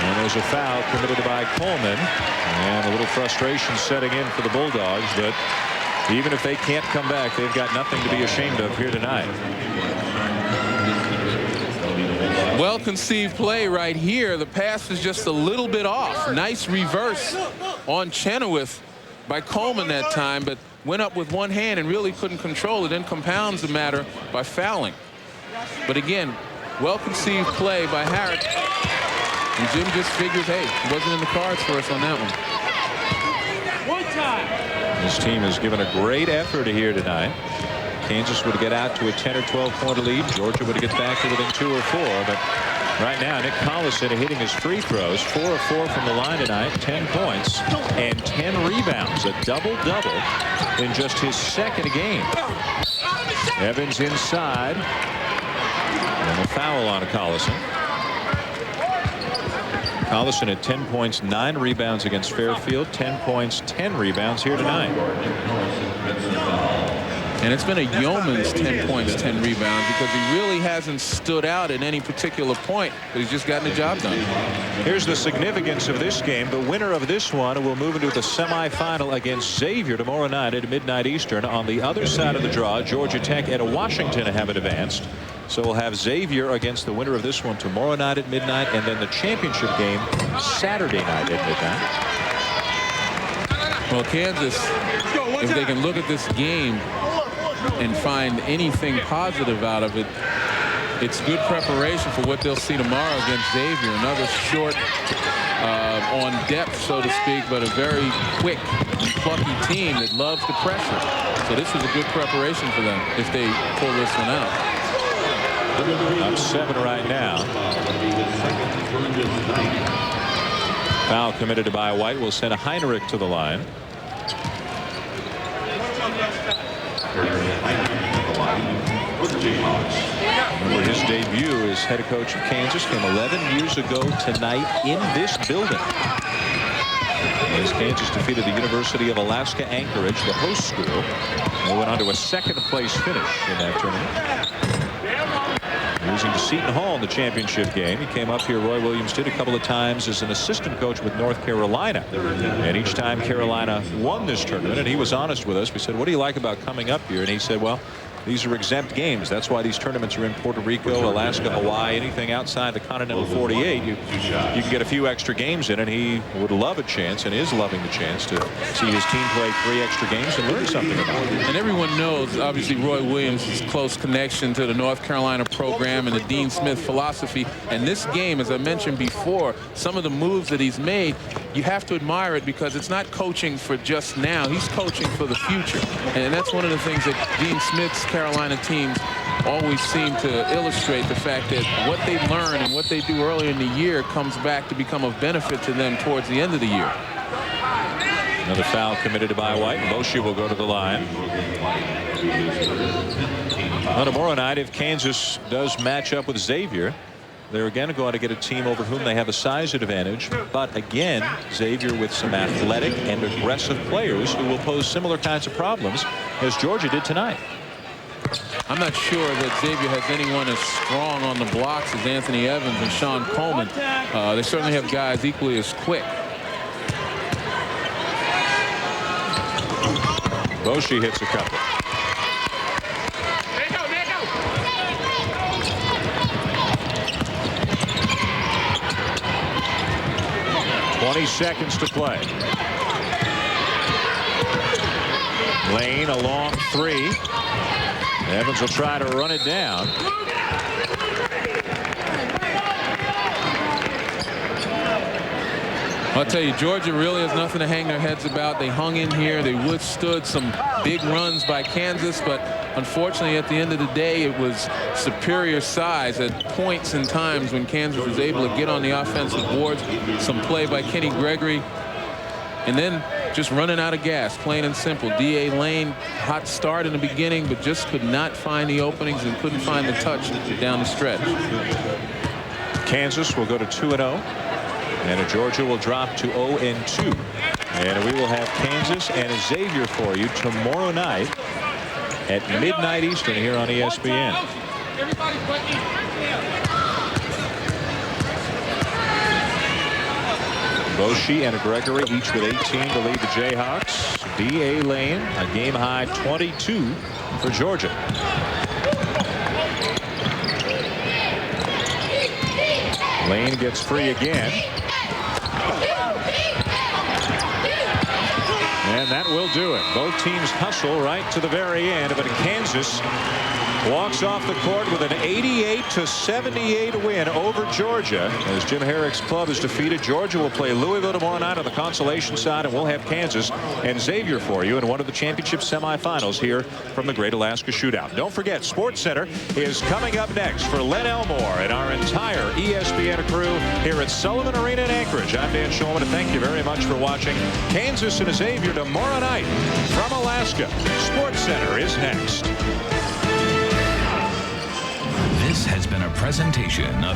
Speaker 1: And there's a foul committed by Coleman, and a little frustration setting in for the Bulldogs, but even if they can't come back, they've got nothing to be ashamed of here tonight.
Speaker 2: Well-conceived play right here. The pass is just a little bit off. Nice reverse on Chenoweth by Coleman that time, but went up with one hand and really couldn't control it, and compounds the matter by fouling. But again, well-conceived play by Harris. And Jim just figures, hey, it wasn't in the cards for us on that one.
Speaker 1: This team has given a great effort here tonight. Kansas would get out to a 10 or 12 point lead. Georgia would get back to within 2 or 4. But right now, Nick Collison hitting his free throws, 4 of 4 from the line tonight, 10 points and 10 rebounds, a double-double in just his second game. Evans inside, and a foul on Collison. Collison had 10 points, 9 rebounds against Fairfield, 10 points, 10 rebounds here tonight.
Speaker 2: And it's been a yeoman's 10 points, 10 rebounds, because he really hasn't stood out at any particular point, but he's just gotten the job done.
Speaker 1: Here's the significance of this game. The winner of this one will move into the semifinal against Xavier tomorrow night at midnight Eastern. On the other side of the draw, Georgia Tech and Washington have advanced. So we'll have Xavier against the winner of this one tomorrow night at midnight, and then the championship game Saturday night at midnight.
Speaker 2: Well, Kansas, if they can look at this game and find anything positive out of it, it's good preparation for what they'll see tomorrow against Xavier. Another short on depth, so to speak, but a very quick, plucky team that loves the pressure. So this is a good preparation for them if they pull this one out.
Speaker 1: Up 7 right now. Foul committed by White will send a Heinrich to the line. Remember, his debut as head coach of Kansas came 11 years ago tonight in this building. As Kansas defeated the University of Alaska Anchorage, the host school. They went on to a second-place finish in that tournament. Losing to Seton Hall in the championship game. He came up here, Roy Williams did, a couple of times as an assistant coach with North Carolina. And each time Carolina won this tournament, and he was honest with us. We said, what do you like about coming up here? And he said, well, these are exempt games. That's why these tournaments are in Puerto Rico, Alaska, Hawaii, anything outside the continental 48. You can get a few extra games in, and he would love a chance and is loving the chance to see his team play 3 extra games and learn something about it.
Speaker 2: And everyone knows, obviously, Roy Williams' close connection to the North Carolina program and the Dean Smith philosophy. And this game, as I mentioned before, some of the moves that he's made, you have to admire it because it's not coaching for just now. He's coaching for the future. And that's one of the things that Dean Smith's Carolina teams always seem to illustrate, the fact that what they learn and what they do earlier in the year comes back to become of benefit to them towards the end of the year.
Speaker 1: Another foul committed by White. Moshi will go to the line. Well, tomorrow night, if Kansas does match up with Xavier, they're again going to get a team over whom they have a size advantage. But again, Xavier with some athletic and aggressive players who will pose similar kinds of problems as Georgia did tonight.
Speaker 2: I'm not sure that Xavier has anyone as strong on the blocks as Anthony Evans and Sean Coleman. They certainly have guys equally as quick.
Speaker 1: Moshi hits a couple. "20 seconds to play. Lane a long 3. Evans will try to run it down.
Speaker 2: I'll tell you, Georgia really has nothing to hang their heads about. They hung in here. They withstood some big runs by Kansas, but unfortunately at the end of the day it was superior size at points and times when Kansas was able to get on the offensive boards. Some play by Kenny Gregory, and then just running out of gas, plain and simple. D.A. Lane, hot start in the beginning, but just could not find the openings and couldn't find the touch down the stretch.
Speaker 1: Kansas will go to 2-0, and Georgia will drop to 0-2. And we will have Kansas and Xavier for you tomorrow night at midnight Eastern here on ESPN. Boshi and Gregory each with 18 to lead the Jayhawks. D.A. Lane a game high 22 for Georgia. Lane gets free again. And that will do it. Both teams hustle right to the very end, but Kansas walks off the court with an 88-78 win over Georgia. As Jim Herrick's club is defeated, Georgia will play Louisville tomorrow night on the consolation side, and we'll have Kansas and Xavier for you in one of the championship semifinals here from the Great Alaska Shootout. Don't forget, SportsCenter is coming up next for Len Elmore and our entire ESPN crew here at Sullivan Arena in Anchorage. I'm Dan Shulman, and thank you very much for watching. Kansas and Xavier tomorrow night from Alaska. SportsCenter is next.
Speaker 7: This has been a presentation of